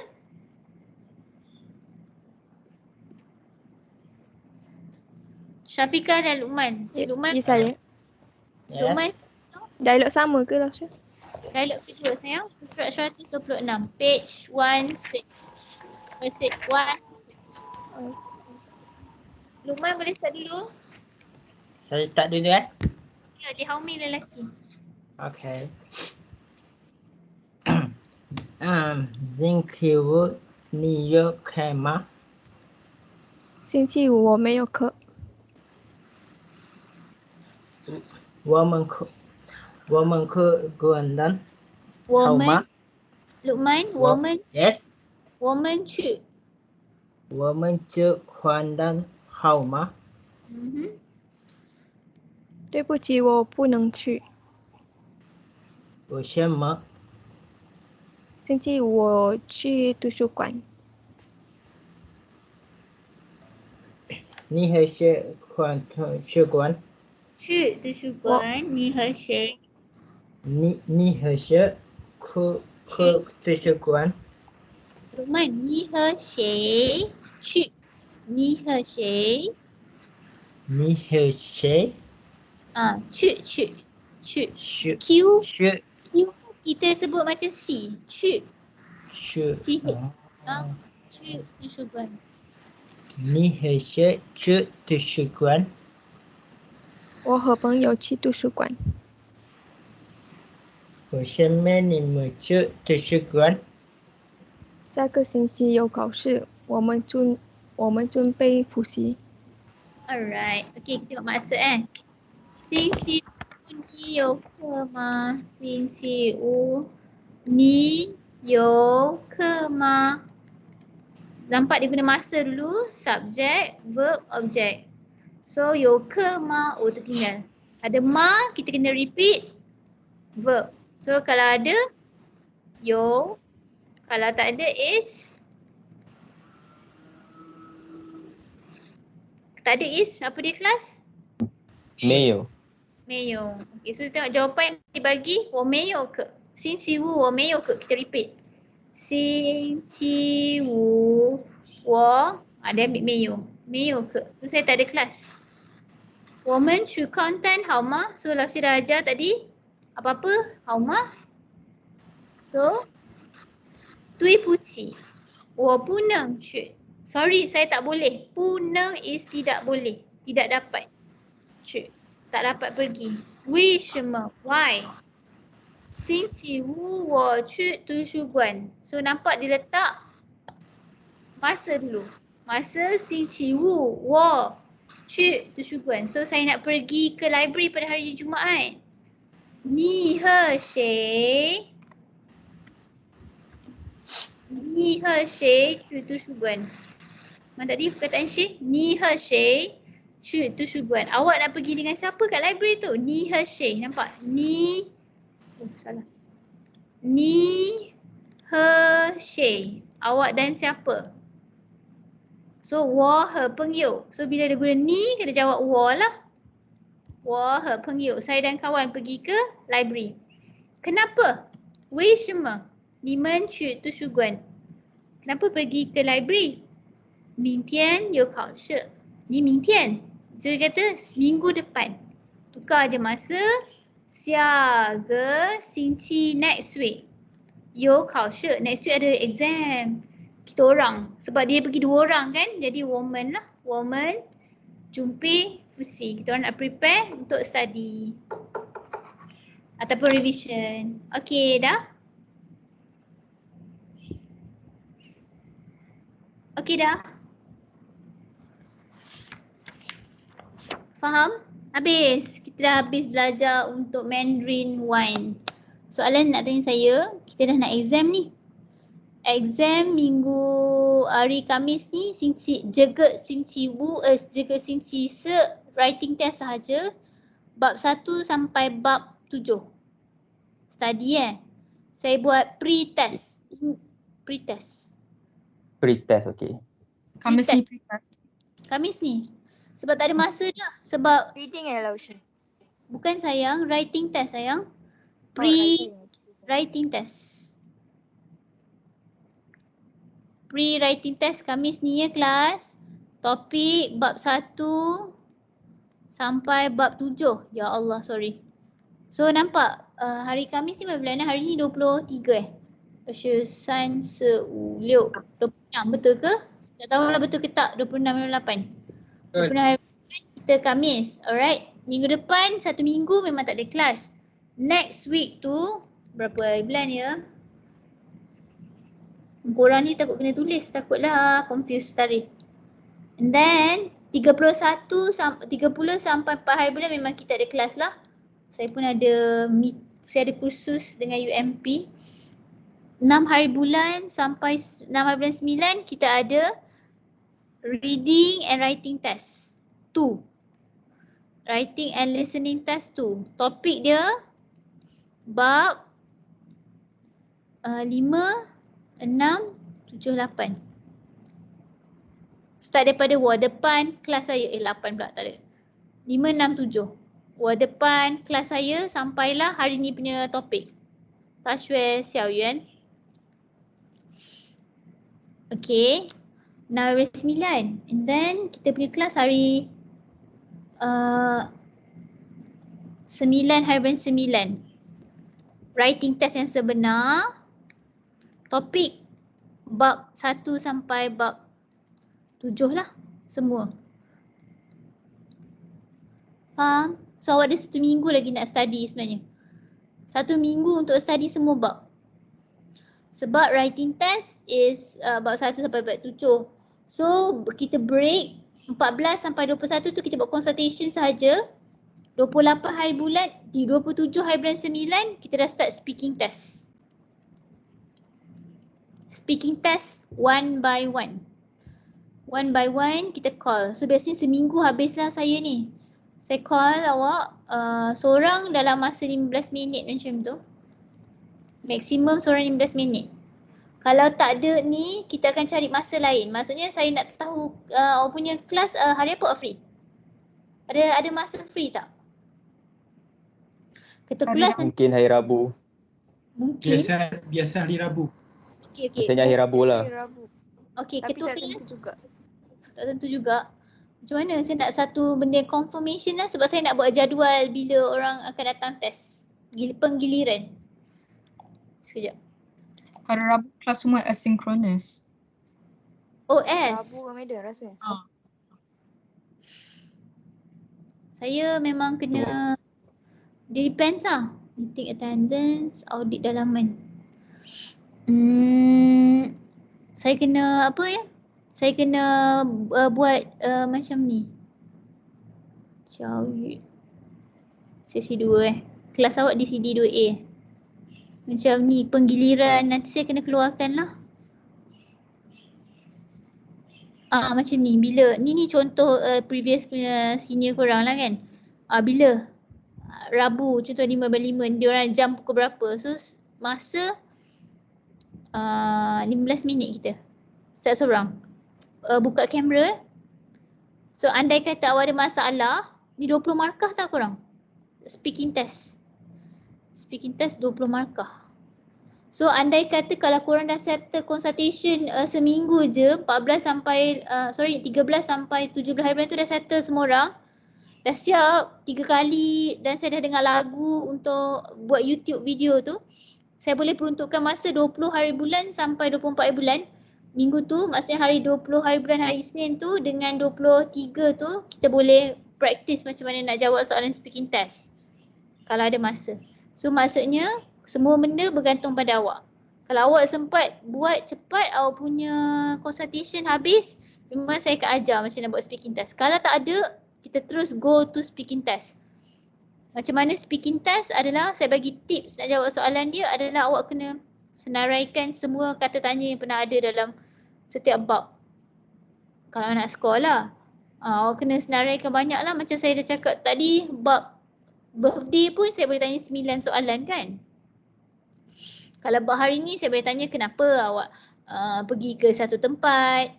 Syafiqah dan Luqman. Luqman. Ya saya. Luqman. Dialog sama ke Lasha? Dialog kedua sayang. Surat 126. Page 16. Page 1. Luqman boleh start dulu. Saya start dulu Ya, dia Haumi lelaki. Okay. 星期五你有课吗？星期五我没有课。我们去广东我们好吗？ Luqman, 我们 Yes. 我们去。我们去广东好吗？对不起，我不能去。为什么？星期五我去图书馆。你和谁去图书馆？去图书馆，你和谁？你和谁去图书馆？ Luqman, 你和谁去？你和谁？你和谁去。去 Q 去 Q kita sebut macam C. 去。去？ 去图书馆。你和谁去图书馆？我和朋友去图书馆。为什么你们去图书馆？下个星期有考试，我们准备复习。 Alright. Okay, kita tengok maksud星期五你有课吗？星期五你有课吗？ Nampak dia guna masa dulu, subjek, verb, objek. So, 有课吗? Oh, tertinggal. Ada ma, kita kena repeat verb. So, kalau ada, 有. Kalau tak ada is, tak ada is, apa dia kelas? 没有。没有. Okay, so tengok jawapan yang dibagi, 我没有课. 星期五我没有课. Kita repeat. 星期五我, dia ambil 没有.没有课. So saya tak ada kelas. 我们去看好吗? So 老师dah ajar tadi. Apa-apa? 好吗? So 对不起，我不能去. Sorry, saya tak boleh. 不能 is tidak boleh. Tidak dapat. 去. Tak dapat pergi. 为什么? Why? 星期五我去图书馆. So nampak dia letak masa dulu. Masa 星期五我去图书馆. So saya nak pergi ke library pada hari Jumaat. 你和谁？你和谁去图书馆? Mana tadi perkataan Syekh? 你和谁去图书馆? Awak nak pergi dengan siapa kat library tu? 你和谁? Nampak? 你 salah. 你和谁? Awak dan siapa? So 我和朋友. So bila dia guna ni, kena jawab 我 lah. 我和朋友. Saya dan kawan pergi ke library. Kenapa? 为什么你们去图书馆? Kenapa pergi ke library? 明天有考试. Ni 明天. Jadi kata minggu depan. Tukar je masa. 下个星期 next week. 有考试. Next week ada exam. Kita orang. Sebab dia pergi 2 orang kan. Jadi woman lah. Woman jumpa fusi. Kita orang nak prepare untuk study. Ataupun revision. Okay dah? Okay dah? Faham? Habis. Kita dah habis belajar untuk Mandarin 1. Soalan nak tanya saya, kita dah nak exam ni. Exam minggu hari Khamis ni, jaga Singci Se writing test sahaja. Bab 1 sampai bab 7. Study Saya buat pre-test. Pre-test. Pre-test, okay. Khamis ni pre-test. Khamis ni. Sebab tak ada masa dah. Sebab Reading Laushan? bukan sayang, writing test sayang. Writing. Writing test. Pre-writing test Khamis ni ya kelas. Topik bab 1 sampai bab 7. Ya Allah, sorry. So nampak hari Khamis ni berapa bulan? Hari ni 23 San Seu Liu 26, betul ke? Tak tahulah betul ke tak, 26 28. 26 hari kita Khamis, alright. Minggu depan 1 minggu memang tak ada kelas. Next week tu berapa hari bulan ya? Korang ni takut kena tulis, takutlah confuse tarikh. And then 30 sampai 4 hari bulan memang kita ada kelas lah. Saya pun ada saya ada kursus dengan UMP. 6 hari bulan sampai 6 hari bulan 9 kita ada reading and writing test 2. Writing and listening test 2. Topik dia bab 5, 6, 7, 8. Start daripada 我depan kelas saya. 8 pula tak ada. 5, 6, 7. 我depan kelas saya sampailah hari ni punya topik. Tashue Xiaoyuan. Okay. 6 hari 9. And then kita punya kelas hari 9 hari bulan 9. Writing test yang sebenar. Topik bab 1 sampai bab 7 lah. Semua. Faham? So awak ada 1 minggu lagi nak study sebenarnya. 1 minggu untuk study semua bab. Sebab writing test is bab 1 sampai bab 7. So kita break 14 sampai 21 tu kita buat consultation sahaja. 28 hari bulan, di 27 hari bulan 9 kita dah start speaking test. Speaking test one by one. One by one kita call. So biasanya seminggu habislah saya ni. Saya call awak seorang dalam masa 15 minit macam tu. Maksimum seorang 15 minit. Kalau tak ada ni, kita akan cari masa lain. Maksudnya saya nak tahu awak punya kelas hari apa free? Ada masa free tak? Ketua kelas mungkin hari Rabu. Mungkin. Biasa hari Rabu. Okey. Biasanya hari Rabu lah. Rabu. Okey, Tapi ketua tak kelas tentu juga. tak tentu juga. Macam mana saya nak satu benda confirmation lah sebab saya nak buat jadual bila orang akan datang test. Penggiliran. Sekejap. Hari Rabu kelas semua asynchronous. OS. Rabu Ameda rasa. Saya memang kena, depends lah. Meeting attendance, audit dalaman. Saya kena apa ya? Saya kena buat macam ni. Sesi 2 Kelas awak di CD 2A. Macam ni penggiliran nanti saya kena keluarkan lah. Macam ni bila ni contoh previous punya senior korang lah kan. Bila Rabu contoh 5.5 dia orang jam pukul berapa. So masa 15 minit kita. Start seorang. Buka kamera. So andai kata awak ada masalah, ni 20 markah tak korang? Speaking test. Speaking test 20 markah. So andai kata kalau korang dah settle consultation seminggu je, 13 sampai 17 hari bulan tu dah settle semua orang. Dah siap 3 kali dan saya dah dengar lagu untuk buat YouTube video tu. Saya boleh peruntukkan masa 20 hari bulan sampai 24 hari bulan. Minggu tu maksudnya hari 20 hari bulan hari Isnin tu dengan 23 tu kita boleh practice macam mana nak jawab soalan speaking test. Kalau ada masa. So maksudnya semua benda bergantung pada awak. Kalau awak sempat buat cepat awak punya consultation habis, memang saya akan ajar macam mana buat speaking test. Kalau tak ada, kita terus go to speaking test. Macam mana speaking test adalah saya bagi tips nak jawab soalan dia adalah awak kena senaraikan semua kata tanya yang pernah ada dalam setiap bab. Kalau nak score lah. Awak kena senaraikan banyak lah macam saya dah cakap tadi bab birthday pun saya boleh tanya 9 soalan kan. Kalau bab hari ni saya boleh tanya kenapa awak pergi ke satu tempat.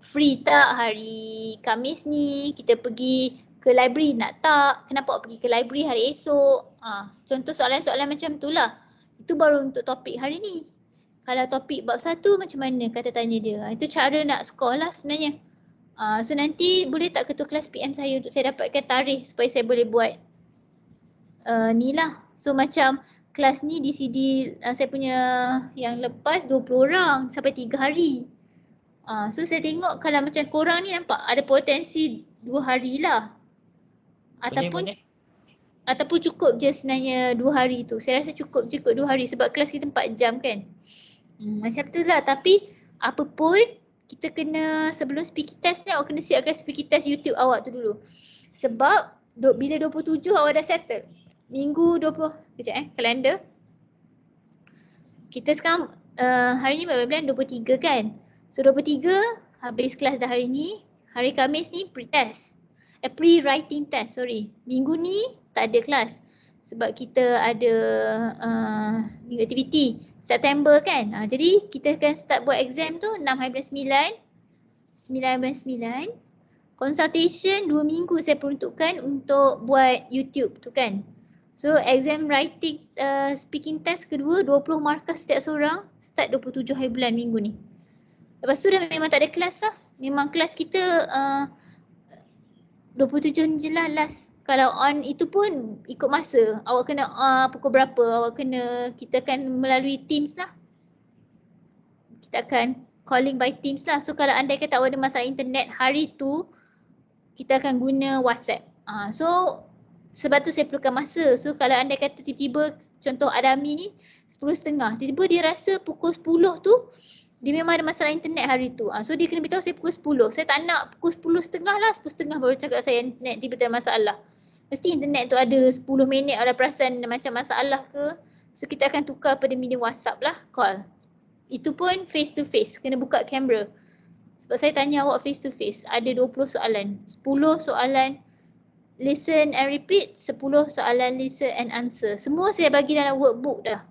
Free tak hari Khamis ni, kita pergi ke library nak tak, kenapa awak pergi ke library hari esok. Contoh soalan-soalan macam tu lah. Itu baru untuk topik hari ni. Kalau topik bab 1 macam mana kata tanya dia. Itu cara nak score lah sebenarnya. So nanti boleh tak ketua kelas PM saya untuk saya dapatkan tarikh supaya saya boleh buat ni lah. So macam kelas ni di CD saya punya yang lepas 20 orang sampai 3 hari. So saya tengok kalau macam korang ni nampak ada potensi 2 hari lah. Ataupun cukup je sebenarnya 2 hari tu. Saya rasa cukup 2 hari sebab kelas kita 4 jam kan. Macam tu lah, tapi apa pun kita kena sebelum speaking test ni awak kena siapkan speaking test YouTube awak tu dulu. Sebab bila 27 awak dah settle. Minggu 20, kalender. Kita sekarang hari ni berapa bulan? 23 kan. So 23 habis kelas dah hari ni. Hari Khamis ni pre-test. Pre-writing test, Minggu ni tak ada kelas. Sebab kita ada minggu aktiviti September kan. Jadi kita akan start buat exam tu 6 hari bulan 9 bulan 9. Consultation 2 minggu saya peruntukkan untuk buat YouTube tu kan. So exam writing speaking test kedua 20 markah setiap seorang, start 27 hari bulan minggu ni. Lepas tu dah memang tak ada kelas lah. Memang kelas kita 27 je lah last. Kalau on itu pun ikut masa. Awak kena pukul berapa, kita akan melalui Teams lah. Kita akan calling by Teams lah. So kalau andai kata awak ada masalah internet hari tu, kita akan guna WhatsApp. So sebab tu saya perlukan masa. So kalau andai kata tiba-tiba contoh Adami ni 10.30, tiba-tiba dia rasa pukul 10 tu dia memang ada masalah internet hari tu. So dia kena beritahu saya pukul 10. Saya tak nak pukul 10.30 lah. 10.30 baru cakap saya internet tiba-tiba ada masalah. Mesti internet tu ada 10 minit ada perasan macam masalah ke. So kita akan tukar pada medium WhatsApp lah, call. Itu pun face to face, kena buka kamera. Sebab saya tanya awak face to face, ada 20 soalan. 10 soalan listen and repeat, 10 soalan listen and answer. Semua saya bagi dalam workbook dah.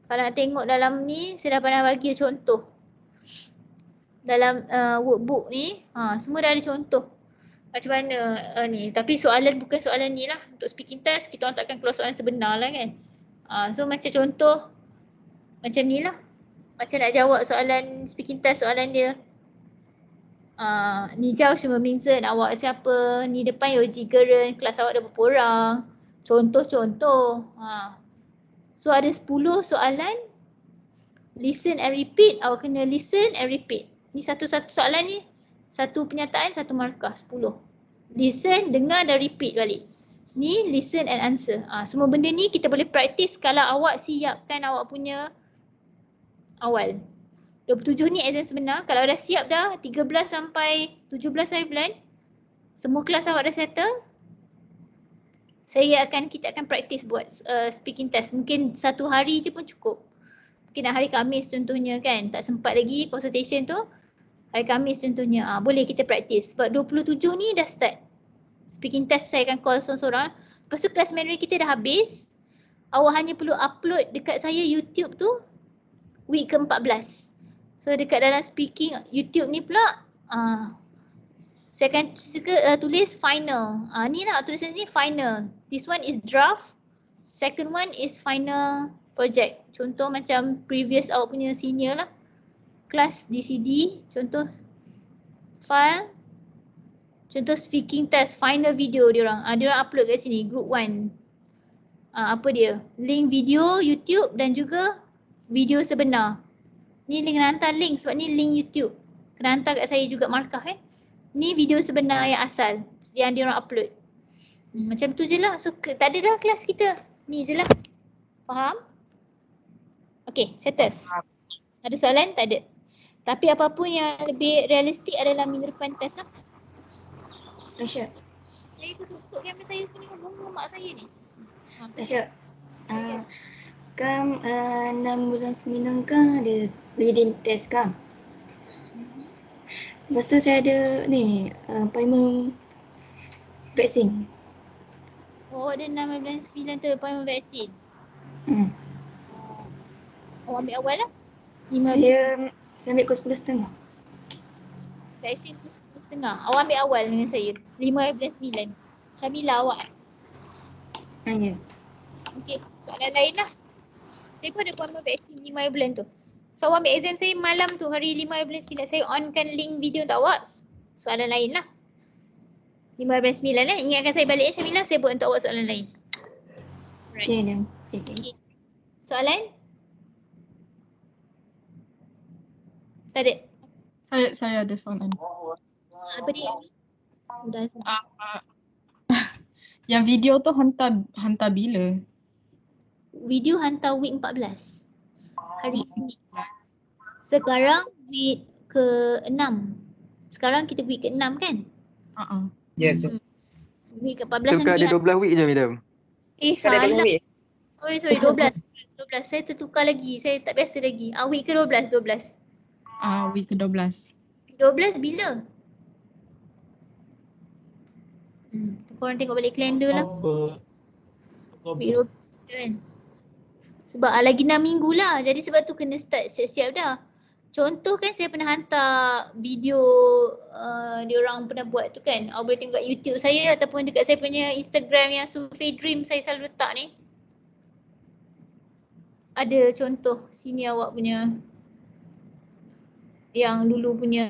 Kalau nak tengok dalam ni, saya dah pernah bagi contoh. Dalam workbook ni, semua dah ada contoh. Macam mana ni. Tapi soalan bukan soalan ni lah. Untuk speaking test, kita orang takkan keluar soalan sebenar lah kan. So macam contoh, macam ni lah. Macam nak jawab soalan speaking test, soalan dia. 你叫什么名字? Awak siapa? Ni depan有几个人? Kelas awak ada berapa orang? Contoh-contoh. So ada 10 soalan. Listen and repeat. Awak kena listen and repeat. Ni satu-satu soalan ni. Satu pernyataan, satu markah. 10. Listen, dengar dan repeat balik. Ni listen and answer. Semua benda ni kita boleh practice kalau awak siapkan awak punya awal. 27 ni exam sebenar. Kalau dah siap dah 13 sampai 17 hari bulan, semua kelas awak dah settle, kita akan practice buat speaking test. Mungkin satu hari je pun cukup. Mungkin hari Khamis contohnya kan, tak sempat lagi consultation tu. Hari Khamis contohnya, boleh kita practice. Sebab 27 ni dah start. Speaking test saya akan call seorang-seorang. Lepas tu kelas Mandarin kita dah habis. Awak hanya perlu upload dekat saya YouTube tu week ke-14. So dekat dalam speaking YouTube ni pula, saya akan tulis final. Ni lah tulisan ni final. This one is draft. Second one is final project. Contoh macam previous awak punya senior lah. Kelas DCD, contoh file. Contoh speaking test, final video diorang. Diorang upload kat sini, group 1. Apa dia? Link video YouTube dan juga video sebenar. Ni link kena hantar link sebab ni link YouTube. Kena hantar kat saya juga markah kan. Ni video sebenar yang asal yang diorang upload. Macam tu je lah. So tak ada dah kelas kita. Ni je lah. Faham? Okay, settle. Ada soalan? Tak ada. Tapi apapun yang lebih realistik adalah minggu depan test lah. Tasha. Saya tutup kamera saya tu dengan bunga mak saya ni. Tasha. Kan 6 bulan 9 kan ada reading test kan? Lepas tu saya ada ni appointment vaksin. Oh, ada 6 bulan 9 tu appointment vaksin. Awak ambil awal lah. Saya ambil pukul 10.30. Vaksin tu 10.30. Awak ambil awal dengan saya. 5 bulan 9. Syamila awak. Ya. Okey, soalan lain lah. Saya pun ada appointment vaksin 5 bulan tu. So awak ambil exam saya malam tu hari 5 bulan 9. Saya onkan link video untuk awak. Soalan lain lah. 5 bulan 9 Ingatkan saya balik Syamila, saya buat untuk awak soalan lain. Right. Okay. Soalan? Tak ada? Saya ada soalan. Apa dia? Yang video tu hantar bila? Video hantar week 14. Hari Senin. Sekarang week ke-6. Sekarang kita week ke-6 kan? Ya, betul. Week ke-14 Tukar nanti. ada 12 week je madam. Salah. Sorry 12. Saya tertukar lagi. Saya tak biasa lagi. Week ke-12. Week ke-12. 12 bila? Korang tengok balik kalender lah. Week 12 kan. Sebab lagi 6 minggu lah. Jadi sebab tu kena start siap-siap dah. Contoh kan saya pernah hantar video diorang pernah buat tu kan. Awak boleh tengok kat YouTube saya ataupun dekat saya punya Instagram yang Survey Dream saya selalu letak ni. Ada contoh sini awak punya yang dulu punya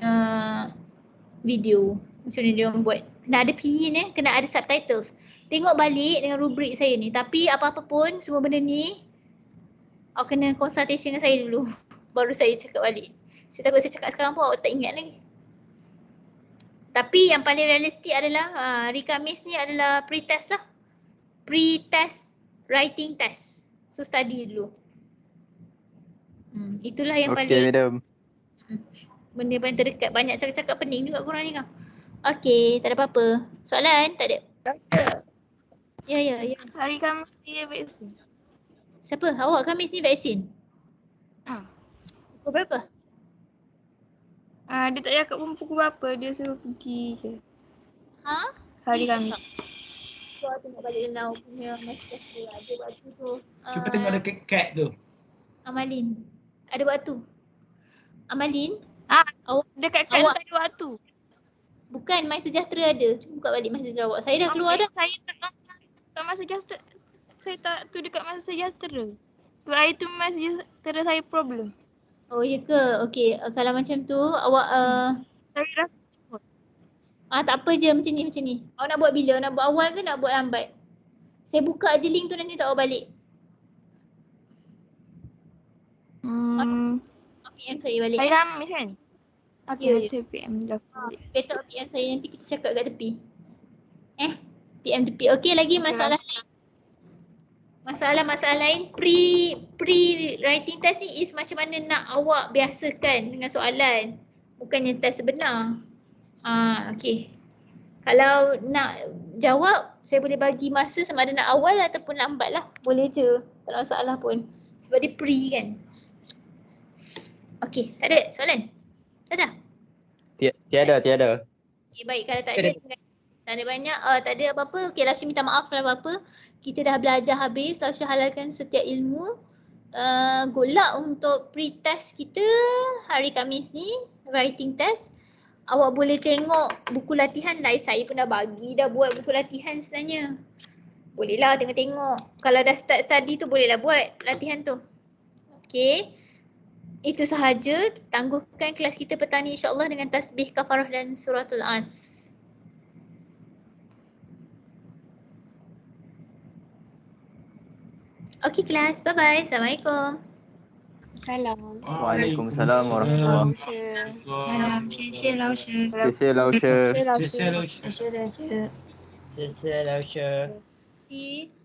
video. Macam mana dia orang buat. Kena ada pinyin kena ada subtitles. Tengok balik dengan rubrik saya ni. Tapi apa-apa pun semua benda ni awak kena consultation dengan saya dulu. Baru saya cakap balik. Saya takut saya cakap sekarang pun awak tak ingat lagi. Tapi yang paling realistik adalah hari Khamis ni adalah pre-test lah. Pre-test writing test. So study dulu. Itulah yang paling. Okay madam. Benda paling terdekat. Banyak cakap-cakap pening juga korang ni kan. Okay, tak ada apa-apa. Soalan? Tak ada? Ya. Hari Khamis dia vaksin. Siapa? Awak Khamis ni vaksin? Pukul berapa? Dia tak cakap pun pukul berapa, dia suruh pergi je. Hari Khamis. So, tengok balik Lau punya masa ada waktu tu. Cuba tengok ada cat tu. Amalin. Ada waktu. Amalin? Dekat kan tak ada waktu. Bukan, My Sejahtera ada. Cuba buka balik My Sejahtera awak. Saya dah keluar dah. Saya tak masa sejahtera. Saya tak tu dekat masa sejahtera. Sebab hari tu masa sejahtera saya problem. Oh ya ke? Okey, kalau macam tu awak Saya rasa Tak apa je macam ni. Awak nak buat bila? Nak buat awal ke nak buat lambat? Saya buka je link tu nanti tak awak balik. PM saya balik. Saya dah miss kan? Ya, Okay, saya PM dah balik. Betul PM saya nanti kita cakap kat tepi. PM tepi. Okey lagi masalah lain. Masalah lain pre-writing test ni is macam mana nak awak biasakan dengan soalan. Bukannya test sebenar. Okey. Kalau nak jawab, saya boleh bagi masa sama ada nak awal ataupun lambat lah. Boleh je. Tak ada masalah pun. Sebab dia pre kan. Okey, tak ada soalan? Tak ada? Tiada. Okey, baik. Kalau tak ada, tak ada banyak, tak ada apa-apa. Okey, Lasyu minta maaf kalau apa-apa. Kita dah belajar habis, Lasyu halalkan setiap ilmu. Good luck untuk pre-test kita hari Khamis ni, writing test. Awak boleh tengok buku latihan lah. Saya pun dah buat buku latihan sebenarnya. Bolehlah tengok-tengok. Kalau dah start study tu bolehlah buat latihan tu. Okey. Itu sahaja. Tangguhkan kelas kita petang ni insya-Allah dengan tasbih kafarah dan suratul As. Okey kelas. Bye-bye. Assalamualaikum. Salam. Waalaikumsalam warahmatullahi wabarakatuh. Salam, 谢谢老师。谢谢老师。谢谢老师。谢谢老师。谢谢老师。Okey.